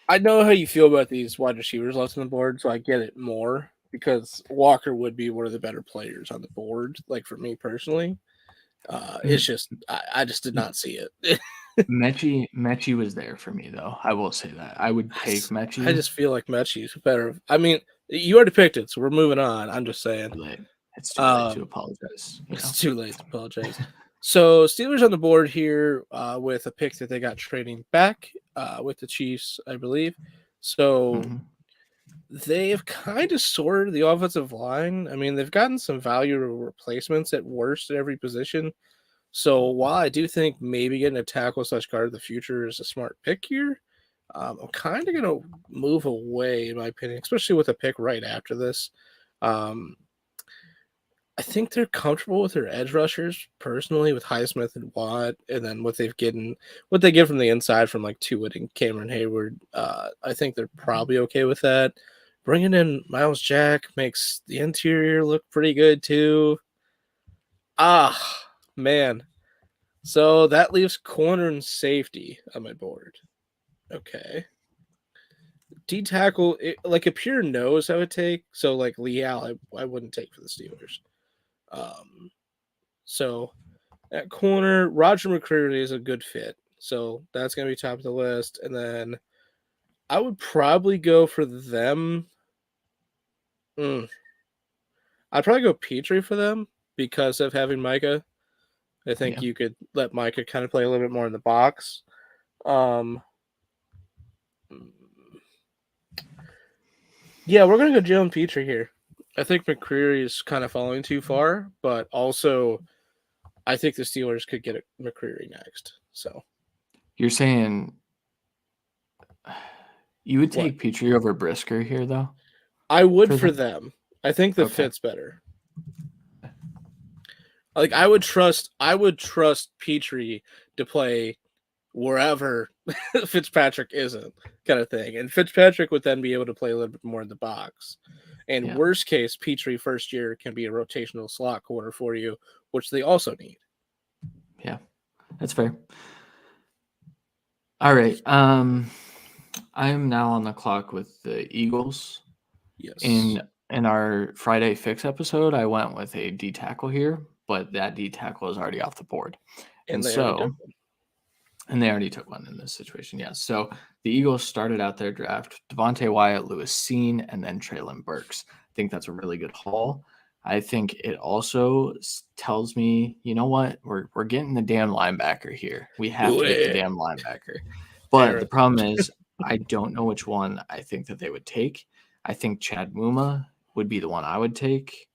I know how you feel about these wide receivers left on the board, so I get it more because Walker would be one of the better players on the board, like for me personally. It's just I just did not see it.
Mechie was there for me, though. I will say that. I would take Mechie.
I just feel like Mechie's better. I mean, You already picked it, so we're moving on. I'm just saying.
Too late. It's too late to apologize.
It's too late to apologize. So Steelers on the board here with a pick that they got trading back with the Chiefs, I believe. So they've kind of sorted the offensive line. I mean, they've gotten some value replacements at worst at every position. So while I do think maybe getting a tackle / guard of the future is a smart pick here, I'm kind of going to move away, in my opinion, especially with a pick right after this. I think they're comfortable with their edge rushers personally, with Highsmith and Watt, and then what they get from the inside from like Tuitt and Cameron Hayward. I think they're probably okay with that. Bringing in Miles Jack makes the interior look pretty good too. Man. So that leaves corner and safety on my board. Okay. D tackle, like a pure nose I would take. So like Leal, I wouldn't take for the Steelers. So at corner, Roger McCreary is a good fit. So that's going to be top of the list. And then I would probably go for them. I'd probably go Petrie for them because of having Micah. I think you could let Micah kind of play a little bit more in the box. Yeah, we're going to go Jalen Petrie here. I think McCreary is kind of falling too far, but also I think the Steelers could get McCreary next. So
you're saying you would take Petrie over Brisker here, though?
I would for them. I think the fit's better. Like I would trust Petrie to play wherever Fitzpatrick isn't, kind of thing. And Fitzpatrick would then be able to play a little bit more in the box. And worst case, Petrie first year can be a rotational slot corner for you, which they also need.
Yeah, that's fair. All right. I am now on the clock with the Eagles.
Yes.
In our Friday Fix episode, I went with a D tackle here, but that D tackle is already off the board. And they already took one in this situation, yes. So the Eagles started out their draft, Devontae Wyatt, Lewis Cine, and then Treylon Burks. I think that's a really good haul. I think it also tells me, you know what, we're getting the damn linebacker here. We have to get the damn linebacker. But the problem is, I don't know which one I think that they would take. I think Chad Muma would be the one I would take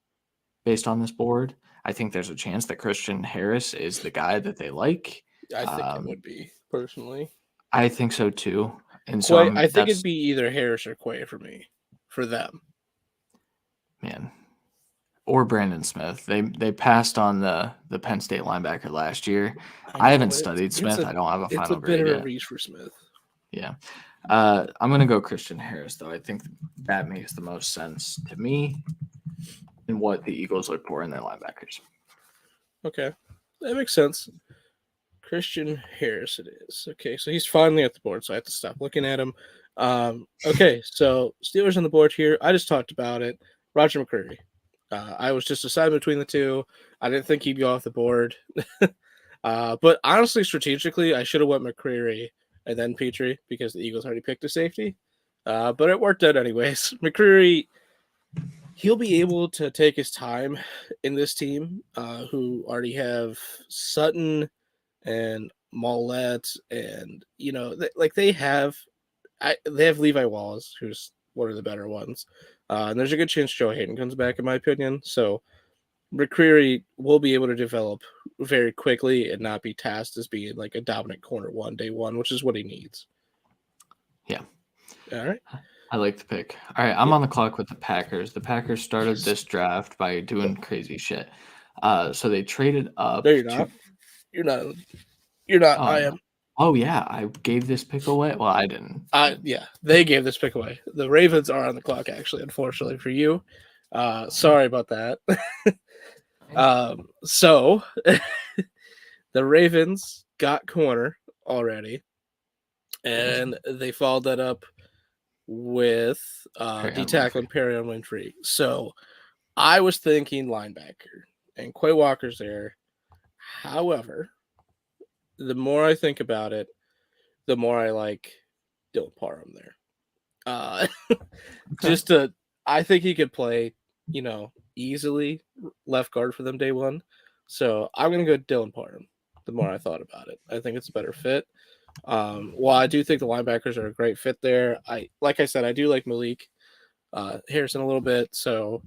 based on this board. I think there's a chance that Christian Harris is the guy that they like.
I think it would be, personally.
I think so too. And
so I think it'd be either Harris or Quay for me, for them.
Man. Or Brandon Smith. They passed on the Penn State linebacker last year. I haven't studied Smith. I don't have a final grade yet.
It's a bit of a reach for Smith.
Yeah. I'm going to go Christian Harris, though. I think that makes the most sense to me and what the Eagles look for in their linebackers.
Okay. That makes sense. Christian Harris it is. Okay, so he's finally at the board, so I have to stop looking at him. Okay, so Steelers on the board here. I just talked about it. Roger McCreary. I was just deciding between the two. I didn't think he'd go off the board. But honestly, strategically, I should have went McCreary and then Petrie because the Eagles already picked a safety. But it worked out anyways. McCreary, he'll be able to take his time in this team, who already have Sutton and Mollett, and they have Levi Wallace, who's one of the better ones, and there's a good chance Joe Hayden comes back, in my opinion. So McCreary will be able to develop very quickly and not be tasked as being like a dominant corner day one, which is what he needs.
Yeah.
All right.
I like the pick. All right, I'm on the clock with the Packers. The Packers started this draft by doing crazy shit. So they traded up.
No, you're not. You're not.
Oh,
I am.
Oh, yeah. I gave this pick away. Well, I didn't.
Yeah, they gave this pick away. The Ravens are on the clock, actually, unfortunately for you. Sorry about that. So the Ravens got corner already, and they followed that up with D-tackle and Perrion Winfrey. So I was thinking linebacker, and Quay Walker's there. However, the more I think about it, the more I like Dylan Parham there. Just to I think he could play, easily left guard for them day one. So I'm going to go Dylan Parham. The more I thought about it, I think it's a better fit. While I do think the linebackers are a great fit there, like I said, I do like Malik Harrison a little bit. So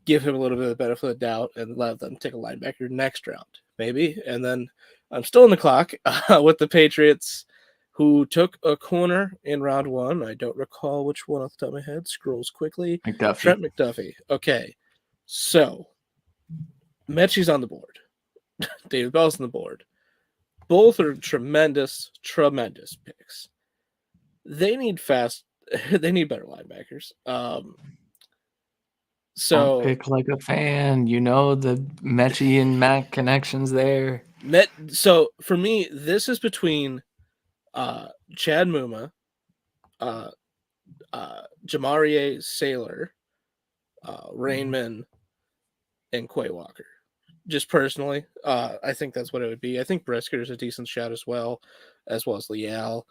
give him a little bit of the benefit of the doubt and let them take a linebacker next round, maybe. And then I'm still in the clock with the Patriots, who took a corner in round one. I don't recall which one off the top of my head. Scrolls quickly.
McDuffie.
Trent McDuffie. Okay. So Mechie's on the board. David Bell's on the board. Both are tremendous, tremendous picks. They need they need better linebackers.
Don't pick like a fan. You know the Mechie and Mac connections there.
So for me, this is between Chad Muma, Jamarie Saylor, Rainman, and Quay Walker. Just personally, I think that's what it would be. I think Brisker is a decent shot as well as Leal.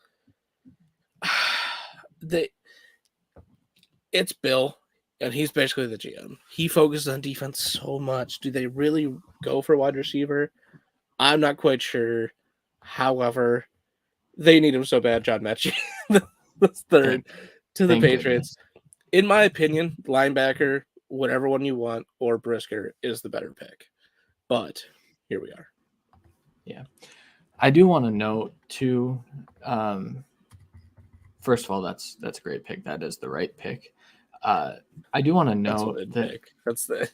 It's Bill, and he's basically the GM. He focuses on defense so much. Do they really go for wide receiver? I'm not quite sure. However, they need him so bad, John Mechie. That's third to the Patriots. Goodness. In my opinion, linebacker, whatever one you want, or Brisker is the better pick. But here we are.
Yeah. I do want to note, too, first of all, that's a great pick. That is the right pick. I do want to note
that's the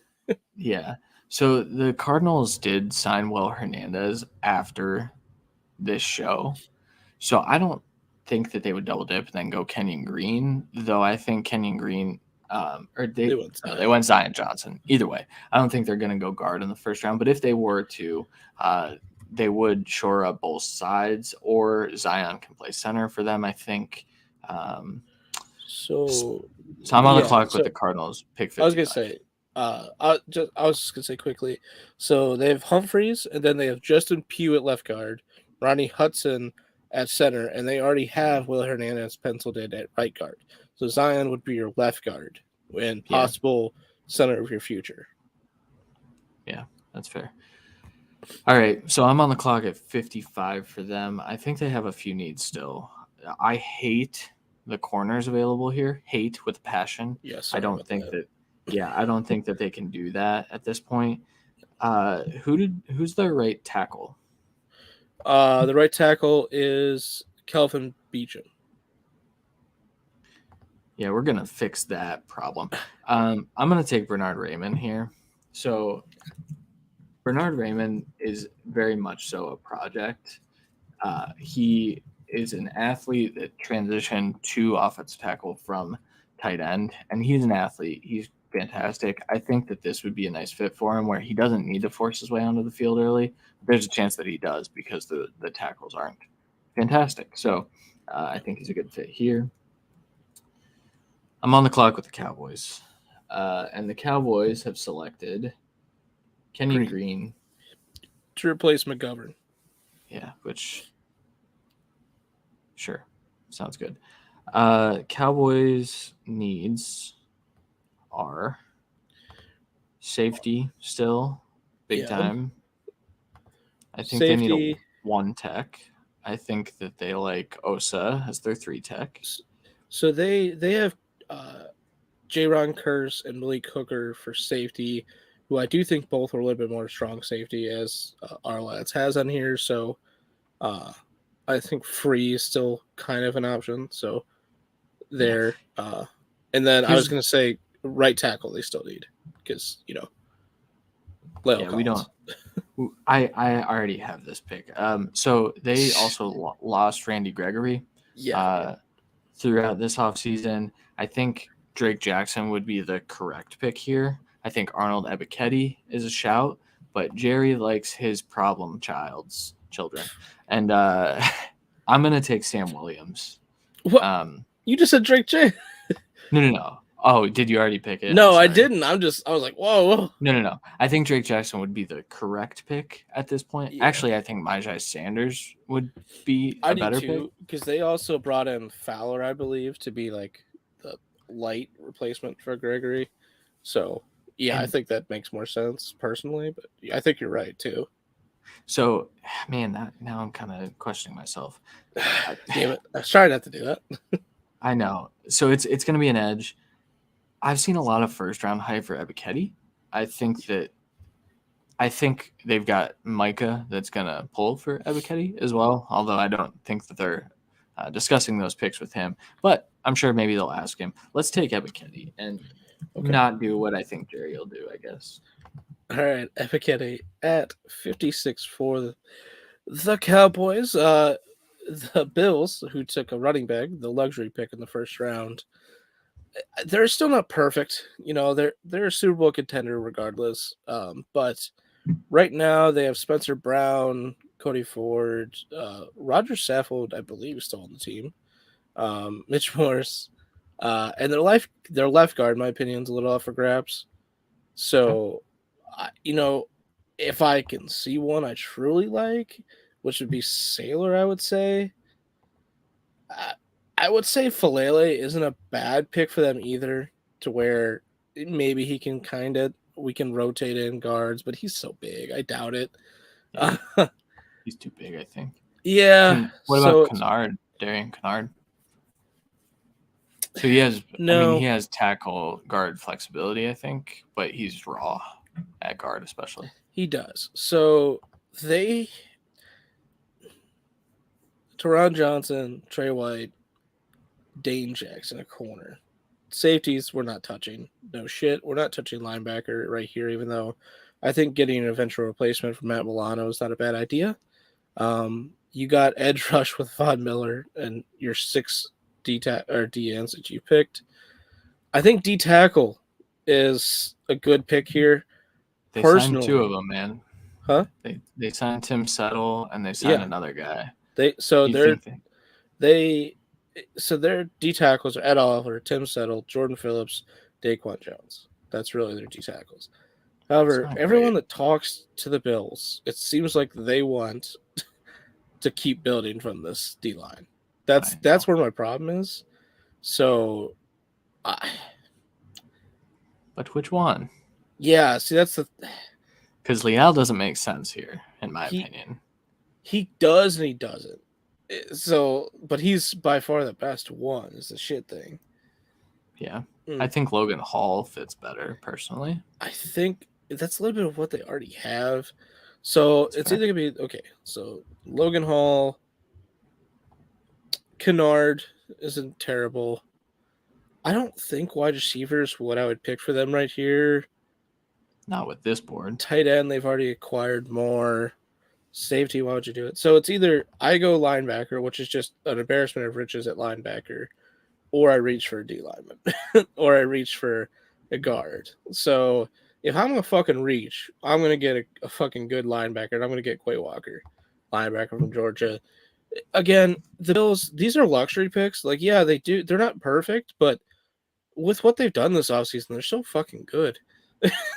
yeah. So the Cardinals did sign Will Hernandez after this show. So I don't think that they would double dip and then go Kenyon Green, though I think Kenyon Green they went Zion Johnson. Either way, I don't think they're going to go guard in the first round. But if they were to, they would shore up both sides, or Zion can play center for them, I think. So I'm on the clock with the Cardinals. Pick 55.
I was going to say, I was just going to say quickly. So they have Humphreys, and then they have Justin Pugh at left guard, Ronnie Hudson at center, and they already have Will Hernandez penciled in at right guard. So Zion would be your left guard and possible center of your future.
Yeah, that's fair. All right, so I'm on the clock at 55 for them. I think they have a few needs still. I hate the corners available here. Hate with passion.
Yes,
I don't think that. I don't think that they can do that at this point. Who's their right tackle?
The right tackle is Kelvin Beachum.
Yeah, we're going to fix that problem. I'm going to take Bernard Raymond here. So Bernard Raymond is very much so a project. He is an athlete that transitioned to offensive tackle from tight end, and he's an athlete. He's fantastic. I think that this would be a nice fit for him where he doesn't need to force his way onto the field early. There's a chance that he does because the tackles aren't fantastic. So I think he's a good fit here. I'm on the clock with the Cowboys. And the Cowboys have selected Kenyon Green
to replace McGovern.
Yeah, which sure. Sounds good. Cowboys needs are safety still, big time. I think safety. They need one tech. I think that they like Osa as their 3 tech.
So they have J-Ron Kearse and Malik Hooker for safety, who I do think both are a little bit more strong safety as our lads has on here. So I think free is still kind of an option. So there. And then I was going to say right tackle they still need because,
we don't. I already have this pick. So they also lost Randy Gregory throughout this offseason. I think Drake Jackson would be the correct pick here. I think Arnold Ebiketie is a shout, but Jerry likes his problem children. And I'm going to take Sam Williams.
What? You just said Drake J.
No. Oh, did you already pick it?
No, I didn't. I was like, whoa.
No. I think Drake Jackson would be the correct pick at this point. Yeah. Actually, I think Myjai Sanders would be a better pick.
Because they also brought in Fowler, I believe, to be like the light replacement for Gregory. So yeah, I think that makes more sense personally, but I think you're right too.
So, man, now I'm kind of questioning myself.
Damn it! I was trying not to do that.
I know. So it's going to be an edge. I've seen a lot of first round hype for Ebiketie. I think they've got Micah that's going to pull for Ebiketie as well, although I don't think that they're discussing those picks with him. But I'm sure maybe they'll ask him. Let's take Ebiketie and not do what I think Jerry will do, I guess.
All right, Ebiketie at 56 for the Cowboys. The Bills, who took a running back, the luxury pick in the first round, they're still not perfect. They're a Super Bowl contender regardless. But right now they have Spencer Brown, Cody Ford, Roger Saffold, I believe, is still on the team. Mitch Morse, and their left guard, in my opinion, is a little up for grabs. So, if I can see one I truly like, which would be Sailor, I would say. I would say Falele isn't a bad pick for them either, to where maybe we can rotate in guards, but he's so big. I doubt it.
Yeah. He's too big, I think.
Yeah.
What about Kennard, Darian Kennard? So he has tackle guard flexibility, I think, but he's raw at guard, especially.
He does. So Teron Johnson, Trey White, Dane Jackson, a corner. Safeties, we're not touching. No shit. We're not touching linebacker right here, even though I think getting an eventual replacement for Matt Milano is not a bad idea. You got edge rush with Von Miller and your 6 DNs that you picked. I think D tackle is a good pick here.
They signed 2 of them, man.
Huh?
They signed Tim Settle and they signed another guy.
Their D tackles are Ed Oliver, Tim Settle, Jordan Phillips, Daquan Jones. That's really their D tackles. However, everyone that talks to the Bills, it seems like they want to keep building from this D line. That's where my problem is. So,
but which one?
Yeah, see, that's
because Leal doesn't make sense here, in my opinion.
He does and he doesn't. So, but he's by far the best one. Is the shit thing.
Yeah, I think Logan Hall fits better personally.
I think that's a little bit of what they already have. So it's either gonna be okay. So Logan Hall, Kennard isn't terrible. I don't think wide receivers what I would pick for them right here.
Not with this board.
Tight end, they've already acquired more. Safety, why would you do it? So it's either I go linebacker, which is just an embarrassment of riches at linebacker, or I reach for a D lineman, or I reach for a guard. So if I'm going to fucking reach, I'm going to get a fucking good linebacker, and I'm going to get Quay Walker, linebacker from Georgia. Again, the Bills, these are luxury picks. Like, yeah, they're not perfect, but with what they've done this offseason, they're so fucking good.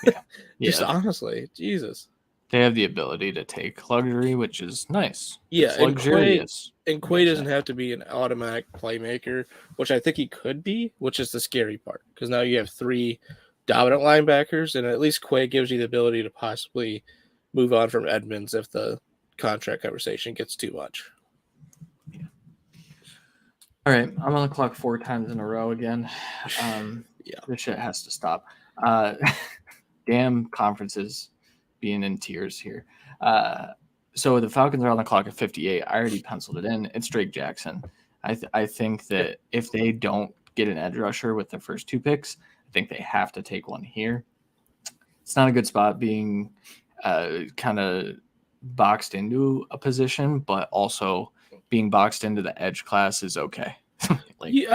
Yeah.
Just honestly, Jesus.
They have the ability to take luxury, which is nice.
Yeah,
it's luxurious.
And Quay doesn't have to be an automatic playmaker, which I think he could be, which is the scary part. Because now you have 3 dominant linebackers, and at least Quay gives you the ability to possibly move on from Edmonds if the contract conversation gets too much.
Yeah. All right, I'm on the clock 4 times in a row again. This shit has to stop. Damn conferences being in tears here. So the Falcons are on the clock at 58. I already penciled it in. It's Drake Jackson. I think that if they don't get an edge rusher with their first 2 picks, I think they have to take one here. It's not a good spot being kind of boxed into a position, but also being boxed into the edge class is okay.
You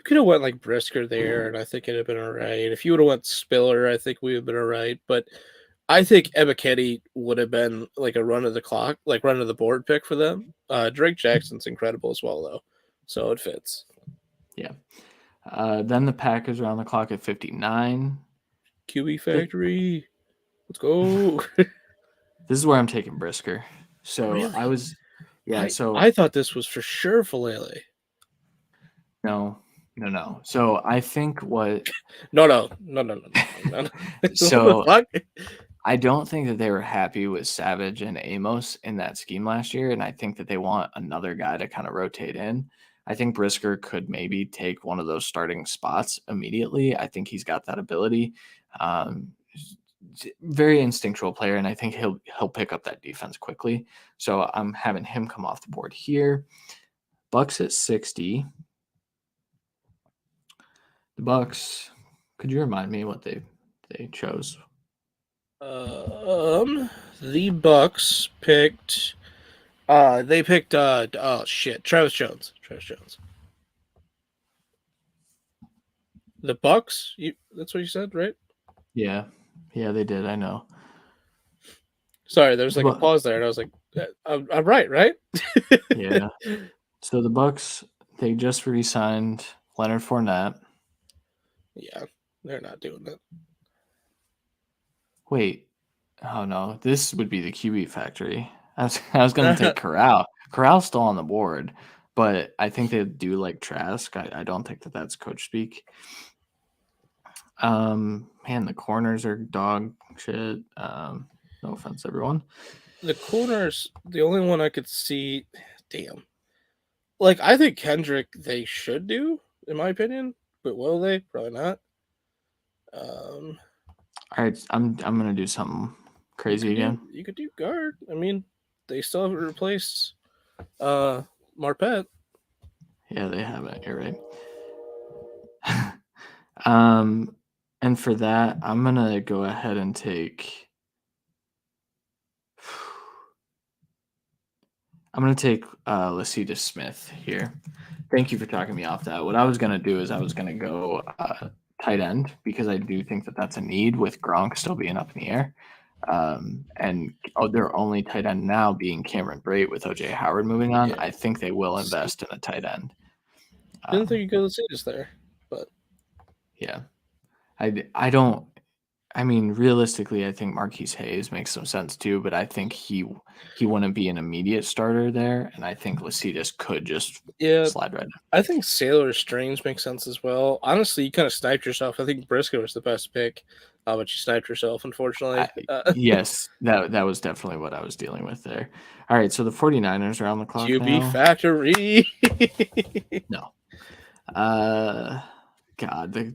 could have went like Brisker there, and I think it'd have been all right. If you would have went Spiller, I think we would have been all right. But I think Ebiketie would have been like a run of the board pick for them. Drake Jackson's incredible as well, though, so it fits.
Yeah. Then the Packers are on the clock at 59.
QB Factory. Let's go.
This is where I'm taking Brisker. So
really? I thought this was for sure Falele.
No, No. So I think what
No.
so
What the fuck?
I don't think that they were happy with Savage and Amos in that scheme last year, and I think that they want another guy to kind of rotate in. I think Brisker could maybe take one of those starting spots immediately. I think he's got that ability. Um, Very instinctual player, and I think he'll pick up that defense quickly. So I'm having him come off the board here. Bucks at 60. The Bucks. Could you remind me what they chose?
The Bucks picked. They picked. Oh shit, Travis Jones. The Bucks. That's what you said, right?
Yeah, they did. I know.
Sorry, there was like a pause there, and I was like, "I'm right?"
Yeah. So the Bucks, they just re-signed Leonard Fournette.
Yeah, they're not doing that.
Wait, oh no, this would be the QB factory. I was going to take Corral. Corral's still on the board, but I think they do like Trask. I don't think that that's coach speak. Man, the corners are dog shit. No offense, everyone.
The corners, the only one I could see, damn. Like I think Kendrick, they should do, in my opinion, but will they? Probably not.
All right, I'm gonna do something crazy again.
You could do guard. I mean, they still haven't replaced Marpet.
Yeah, they haven't. You're right. And for that, I'm gonna go ahead and take. I'm gonna take Lacita Smith here. Thank you for talking me off that. What I was gonna do is I was gonna go tight end because I do think that that's a need with Gronk still being up in the air. And their only tight end now being Cameron Brate with OJ Howard moving on. I think they will invest in a tight end.
Didn't think you could see us there, but
yeah, I don't. I mean, realistically, I think Marquise Hayes makes some sense too, but I think he wouldn't be an immediate starter there, and I think Lecitus could just slide right in.
I think Sailor Strange makes sense as well. Honestly, you kind of sniped yourself. I think Briscoe was the best pick, but you sniped yourself, unfortunately.
Yes, that was definitely what I was dealing with there. All right, so the 49ers are on the clock
QB
now.
factory.
No. God, the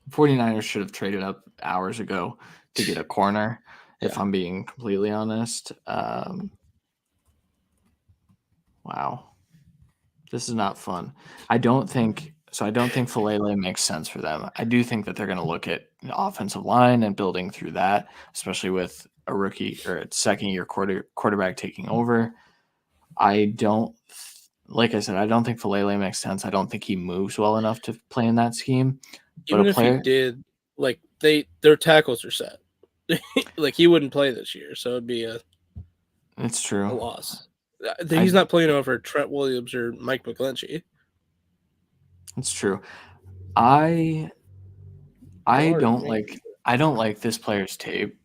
49ers should have traded up hours ago to get a corner, if I'm being completely honest. Wow. This is not fun. I don't think Falele makes sense for them. I do think that they're going to look at the offensive line and building through that, especially with a rookie or a second-year quarterback taking over. Like I said, I don't think Falele makes sense. I don't think he moves well enough to play in that scheme.
Even if he did, like their tackles are set. Like he wouldn't play this year, so it'd be
it's true.
a loss. He's not playing over Trent Williams or Mike McGlinchey.
It's true. I don't like this player's tape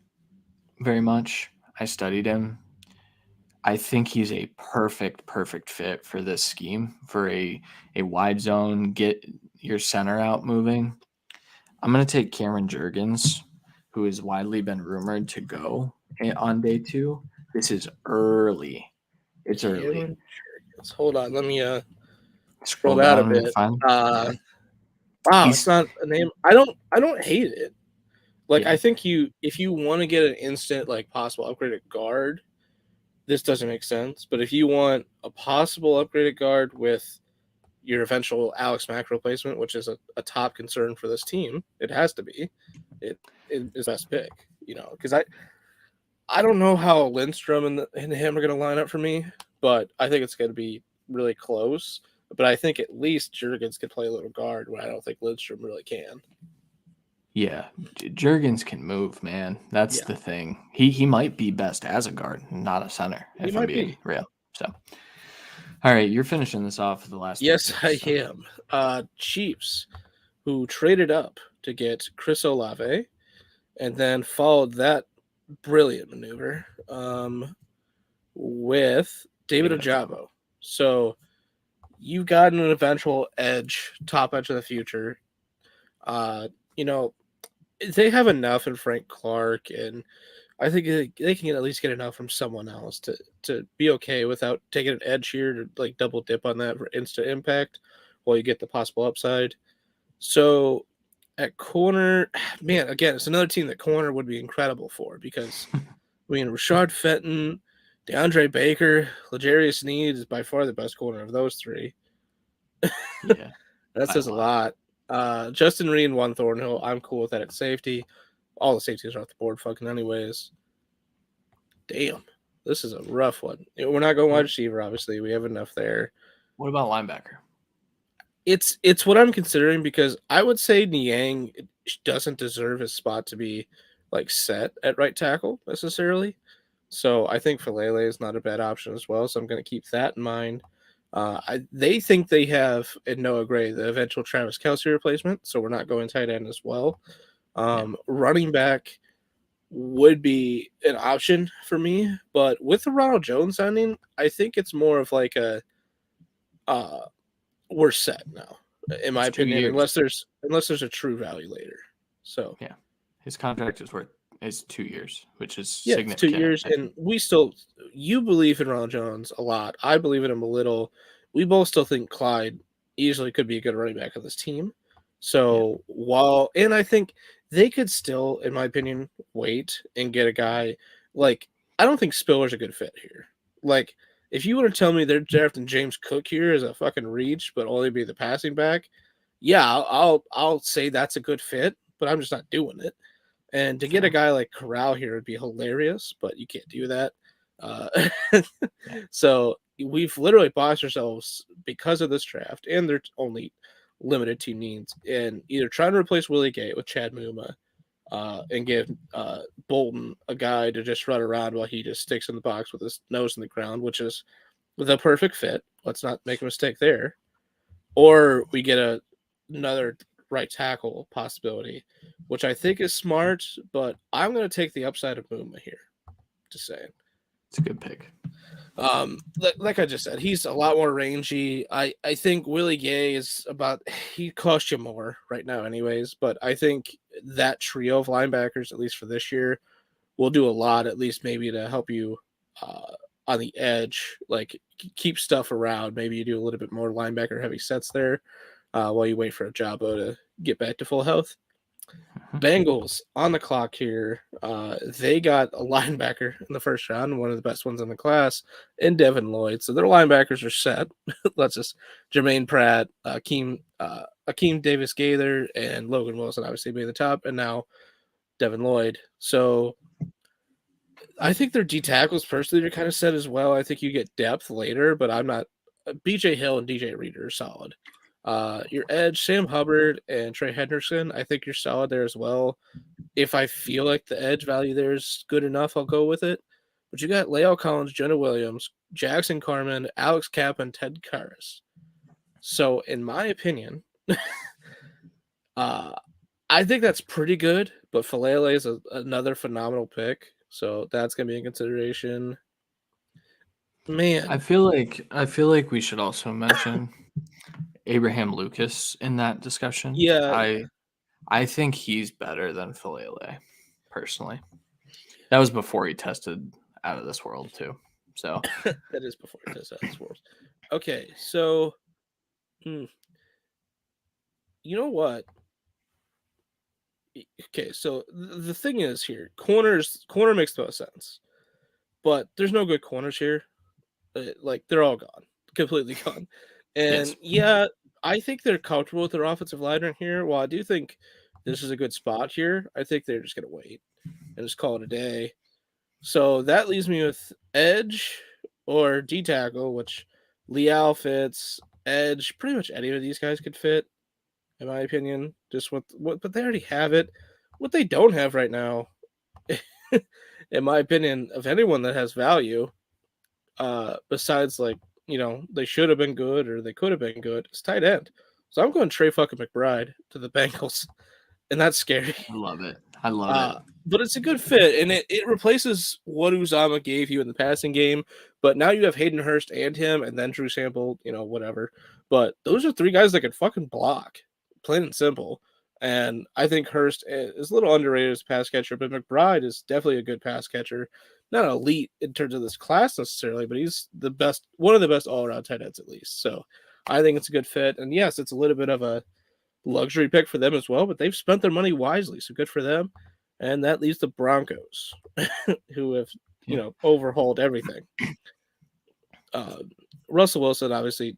very much. I studied him. I think he's a perfect fit for this scheme, for a wide zone, get your center out moving. I'm going to take Cameron Jurgens, who has widely been rumored to go on day 2. This is early. It's early.
Hold on, let me
scroll
down a
down
bit.
Yeah.
Wow, it's not a name. I don't hate it. Like
Yeah.
I think if you want to get an instant like possible upgraded guard, this doesn't make sense. But if you want a possible upgraded guard with your eventual Alex Mack replacement, which is a top concern for this team, it has to be. It is best pick, because I don't know how Lindstrom and him are going to line up for me, but I think it's going to be really close. But I think at least Jurgens could play a little guard where I don't think Lindstrom really can.
Yeah, Jurgens can move, man. That's the thing. He might be best as a guard, not a center, if I'm being real. So, all right, you're finishing this off for the last.
Yes, I am. Chiefs, who traded up to get Chris Olave, and then followed that brilliant maneuver with David Ojabo. So you've got an eventual top edge of the future. You know, they have enough in Frank Clark, and I think they can at least get enough from someone else to be okay without taking an edge here to like double dip on that for instant impact while you get the possible upside. So at corner, man, again, it's another team that corner would be incredible for because Rashard Fenton, DeAndre Baker, L'Jarius Sneed is by far the best corner of those three.
Yeah,
That
by a
says a lot. Justin Reed and Juan Thornhill, I'm cool with that at safety. All the safeties are off the board fucking anyways. Damn. This is a rough one. We're not going wide receiver, obviously. We have enough there.
What about linebacker?
It's what I'm considering because I would say Niang doesn't deserve his spot to be like set at right tackle necessarily. So I think Falele is not a bad option as well. So I'm going to keep that in mind. They think they have in Noah Gray the eventual Travis Kelce replacement, so we're not going tight end as well. Running back would be an option for me, but with the Ronald Jones signing, I think it's more of like a we're set now, in my opinion, unless there's a true value later. So
yeah, his contract is 2 years, which is
significant. 2 years, and you believe in Ronald Jones a lot. I believe in him a little. We both still think Clyde easily could be a good running back on this team. So and I think they could still, in my opinion, wait and get a guy like I don't think Spiller's a good fit here. Like if you want to tell me they're drafting James Cook here as a fucking reach, but only be the passing back, yeah, I'll say that's a good fit, but I'm just not doing it. And to get a guy like Corral here would be hilarious, but you can't do that. So we've literally boxed ourselves because of this draft, and they're only limited to needs, and either trying to replace Willie Gay with Chad Muma and give Bolton a guy to just run around while he just sticks in the box with his nose in the ground, which is the perfect fit. Let's not make a mistake there. Or we get another right tackle possibility, which I think is smart, but I'm going to take the upside of Muma here. Just saying.
It's a good pick.
Like I just said, he's a lot more rangy. I think Willie Gay he costs you more right now anyways, but I think that trio of linebackers, at least for this year, will do a lot, at least maybe to help you on the edge, like keep stuff around. Maybe you do a little bit more linebacker heavy sets there while you wait for a Jabo to get back to full health. Bengals on the clock here. They got a linebacker in the first round, one of the best ones in the class, in Devin Lloyd. So their linebackers are set. Let's just Jermaine Pratt, Akeem Davis Gaither, and Logan Wilson obviously being the top, and now Devin Lloyd. So I think their D tackles personally are kind of set as well. I think you get depth later, but I'm not. BJ Hill and DJ Reader are solid. Your edge, Sam Hubbard and Trey Henderson, I think you're solid there as well. If I feel like the edge value there is good enough, I'll go with it. But you got La'el Collins, Jonah Williams, Jackson Carman, Alex Kapp, and Ted Karras. So, in my opinion, I think that's pretty good. But Falele is another phenomenal pick, so that's gonna be in consideration. Man,
I feel like we should also mention Abraham Lucas in that discussion.
Yeah.
I think he's better than Falele, personally. That was before he tested out of this world too. So
that is before he tested out of this world. Okay, so you know what? Okay, so the thing is here, corner makes the most sense, but there's no good corners here. Like they're all gone, completely gone. And yeah, I think they're comfortable with their offensive line here. While I do think this is a good spot here, I think they're just gonna wait and just call it a day. So that leaves me with edge or D tackle, which Leal fits. Edge, pretty much any of these guys could fit, in my opinion. Just but they already have it. What they don't have right now, in my opinion, of anyone that has value, besides like they should have been good or they could have been good, is tight end. So I'm going Trey fucking McBride to the Bengals, and that's scary.
I love it. I love it.
But it's a good fit, and it replaces what Uzama gave you in the passing game. But now you have Hayden Hurst and him, and then Drew Sample, whatever. But those are three guys that can fucking block, plain and simple. And I think Hurst is a little underrated as a pass catcher, but McBride is definitely a good pass catcher. Not elite in terms of this class necessarily, but he's one of the best all-around tight ends at least. So I think it's a good fit. And yes, it's a little bit of a luxury pick for them as well, but they've spent their money wisely, so good for them. And that leaves the Broncos, who have overhauled everything. Russell Wilson obviously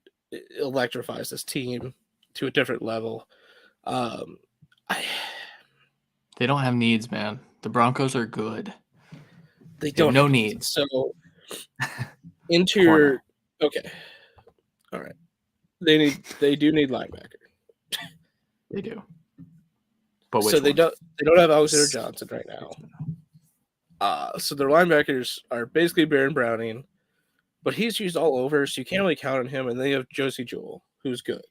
electrifies this team to a different level.
They don't have needs, man. The Broncos are good.
They don't
have no needs.
So interior, okay, all right. They do need linebacker.
They do. But
so they don't have Alexander Johnson right now. So their linebackers are basically Baron Browning, but he's used all over, so you can't really count on him. And they have Josie Jewell, who's good.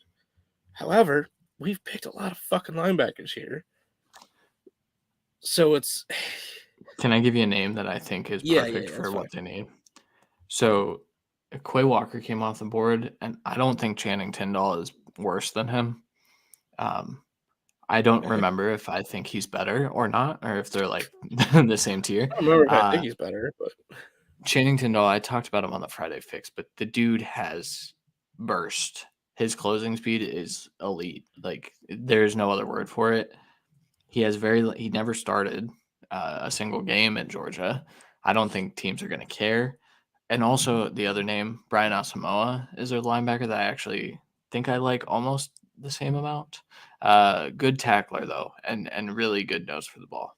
However, we've picked a lot of fucking linebackers here. So it's.
Can I give you a name that I think is perfect for what they need? So Quay Walker came off the board, and I don't think Channing Tindall is worse than him. I don't remember if I think he's better or not, or if they're like the same tier.
I don't remember if I think he's better, but
Channing Tindall, I talked about him on the Friday Fix, but the dude has burst. His closing speed is elite. Like, there's no other word for it. He never started a single game at Georgia. I don't think teams are going to care. And also the other name, Brian Asamoah, is a linebacker that I actually think I like almost the same amount. Good tackler though, and really good nose for the ball.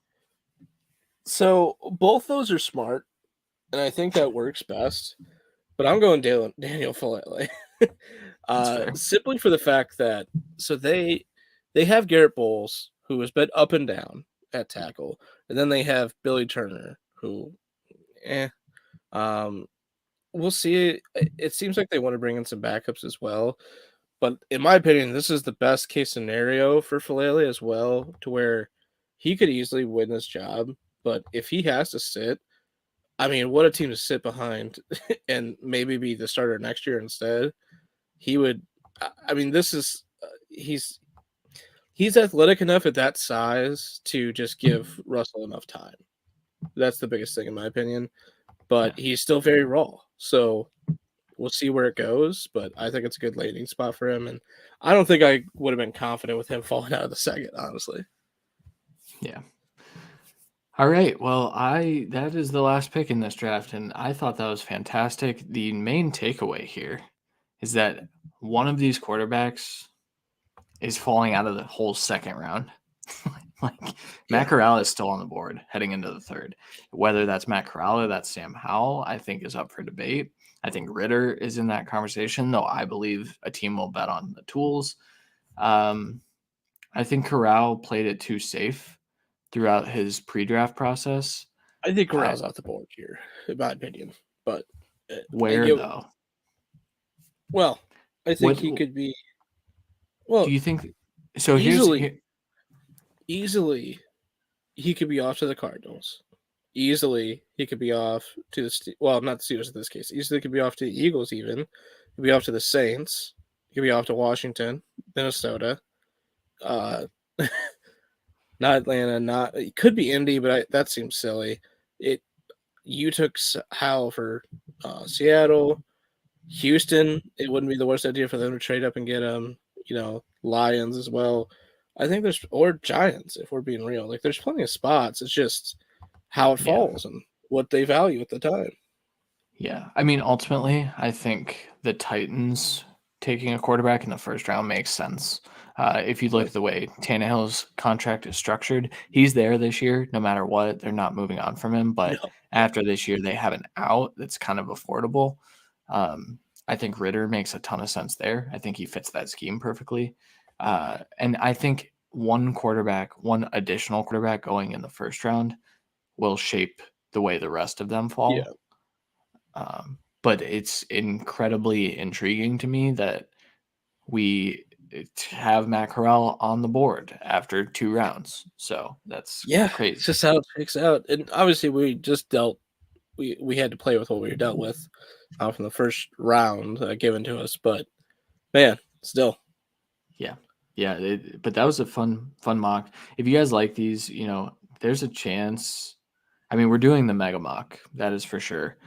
So both those are smart, and I think that works best. But I'm going Daniel Falele. Simply for the fact that they have Garrett Bowles, who has been up and down at tackle, and then they have Billy Turner, who, we'll see. It seems like they want to bring in some backups as well. But in my opinion, this is the best case scenario for Falele as well, to where he could easily win this job. But if he has to sit, I mean, what a team to sit behind and maybe be the starter next year instead. He would. I mean, this is he's athletic enough at that size to just give Russell enough time. That's the biggest thing in my opinion. But he's still very raw, so we'll see where it goes, but I think it's a good landing spot for him. And I don't think I would have been confident with him falling out of the second, honestly.
Yeah. All right. Well, that is the last pick in this draft, and I thought that was fantastic. The main takeaway here is that one of these quarterbacks is falling out of the whole second round. Matt Corral is still on the board heading into the third. Whether that's Matt Corral or that's Sam Howell, I think is up for debate. I think Ritter is in that conversation, though I believe a team will bet on the tools. I think Corral played it too safe throughout his pre-draft process.
I think Corral's off the board here, in my opinion. But
where though?
Well, I think he could be. Well,
do you think so?
Easily, he could be off to the Cardinals. Easily, he could be off to not the Steelers in this case. Easily, could be off to the Eagles. Even, he could be off to the Saints. He could be off to Washington, Minnesota. Not Atlanta. It could be Indy, but that seems silly. You took Howell for Seattle, Houston. It wouldn't be the worst idea for them to trade up and get him. Lions as well. I think or Giants, if we're being real. Like, there's plenty of spots. It's just how it falls and what they value at the time.
Yeah. I mean, ultimately, I think the Titans taking a quarterback in the first round makes sense. If you look at the way Tannehill's contract is structured, he's there this year no matter what. They're not moving on from him. But after this year, they have an out that's kind of affordable. I think Ritter makes a ton of sense there. I think he fits that scheme perfectly. And I think one additional quarterback going in the first round will shape the way the rest of them fall. Yeah. But it's incredibly intriguing to me that we to have Matt Corral on the board after 2 rounds. So that's
Yeah,
crazy.
it's just how it shakes out. And obviously, we had to play with what we were dealt with from the first round given to us. But man, still.
Yeah. But that was a fun mock. If you guys like these, there's a chance. I mean, we're doing the mega mock, that is for sure.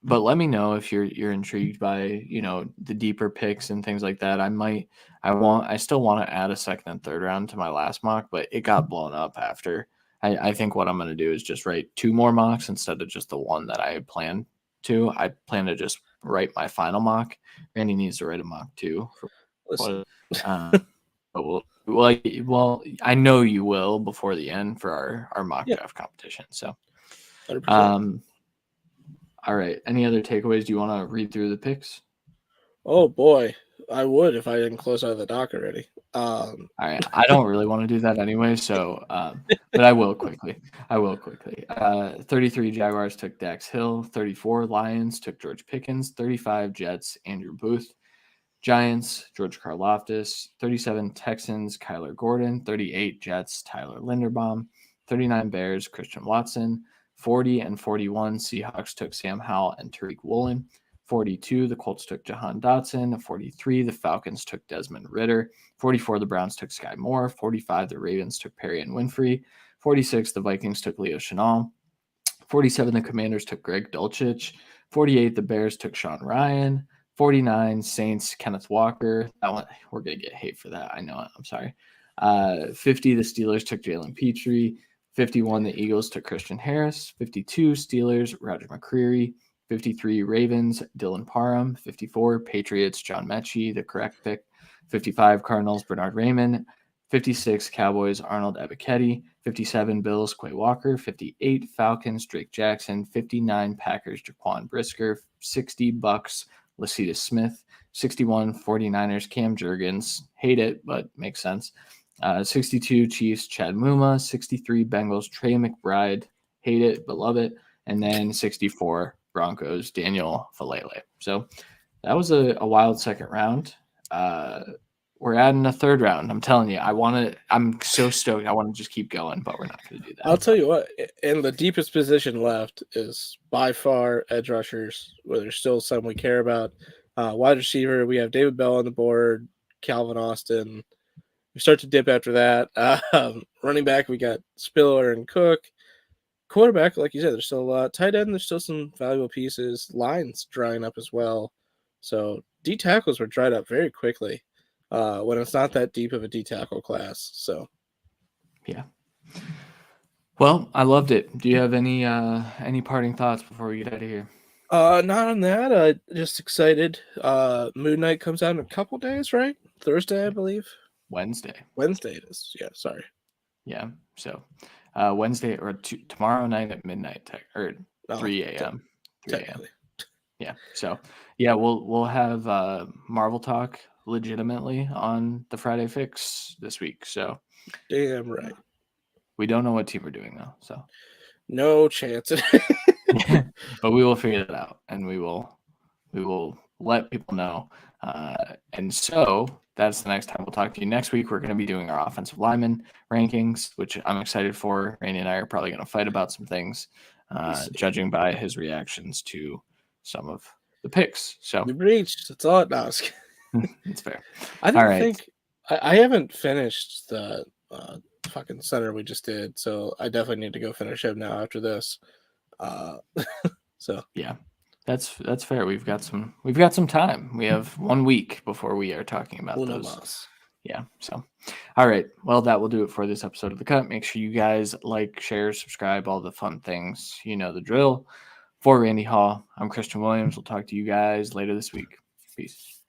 But let me know if you're intrigued by the deeper picks and things like that. I still want to add a second and third round to my last mock, but it got blown up after. I think what I'm going to do is just write 2 more mocks instead of just the one that I planned to. I plan to just write my final mock. Randy needs to write a mock too.
Listen.
But I know you will before the end for our mock draft competition. So,
100%.
All right. Any other takeaways? Do you want to read through the picks?
Oh boy, I would if I didn't close out the doc already.
All right. I don't really want to do that anyway, so but I will quickly. 33 Jaguars took Dax Hill. 34 Lions took George Pickens. 35 Jets Andrew Booth. Giants George Karlaftis. 37 Texans Kyler Gordon. 38 Jets Tyler Linderbaum. 39 Bears Christian Watson. 40 and 41 Seahawks took Sam Howell and Tariq Woolen. 42 the Colts took Jahan Dotson. 43 the Falcons took Desmond Ridder. 44 the Browns took Sky Moore. 45 the Ravens took Perry and Winfrey. 46 the Vikings took Leo Chenal. 47 the Commanders took Greg Dulcich. 48 the Bears took Sean Ryan. 49 Saints Kenneth Walker. That one, we're gonna get hate for that. I know it. I'm sorry. 50 the Steelers took Jalen Petrie. 51 the Eagles took Christian Harris. 52 Steelers Roger McCreary. 53 Ravens Dylan Parham. 54 Patriots John Mechie, the correct pick. 55 Cardinals Bernard Raymond. 56 Cowboys Arnold Ebiketie. 57 Bills Quay Walker. 58 Falcons Drake Jackson. 59 Packers Jaquan Brisker. 60 Bucks Lacita Smith. 61 49ers Cam Jurgens. Hate it, but makes sense. 62 Chiefs Chad Muma. 63 Bengals Trey McBride. Hate it, but love it. And then 64 Broncos Daniel Falele. So that was a wild second round. We're adding a third round. I'm telling you, I'm so stoked. I want to just keep going, but we're not going to do that.
I'll tell you what, in the deepest position left is by far edge rushers, where there's still some we care about. Wide receiver, we have David Bell on the board, Calvin Austin. We start to dip after that. Running back, we got Spiller and Cook. Quarterback, like you said, there's still a lot. Tight end, there's still some valuable pieces. Lines drying up as well. So D tackles were dried up very quickly when it's not that deep of a D tackle class. So,
yeah. Well, I loved it. Do you have any parting thoughts before we get out of here?
Not on that. Just excited. Moon Knight comes out in a couple days, right? Thursday, I believe.
Wednesday
Wednesday it is. Yeah, sorry.
Yeah. So Wednesday or tomorrow night at midnight or 3 a.m. 3 a.m. Yeah. So yeah, we'll have Marvel talk legitimately on the Friday Fix this week. So
damn right.
We don't know what team we're doing though. So
no chance.
But we will figure that out, and we will let people know. And so that's the next time we'll talk to you. Next week, we're going to be doing our offensive lineman rankings, which I'm excited for. Randy and I are probably going to fight about some things, judging by his reactions to some of the picks. So
we reached. That's all it asks.
It's fair.
I don't think I haven't finished the fucking center we just did, so I definitely need to go finish him now after this. So
yeah. That's fair. We've got some time. We have 1 week before we are talking about those. Yeah. So, all right. Well, that will do it for this episode of The Cut. Make sure you guys like, share, subscribe, all the fun things. You know the drill. For Randy Hall, I'm Christian Williams. We'll talk to you guys later this week. Peace.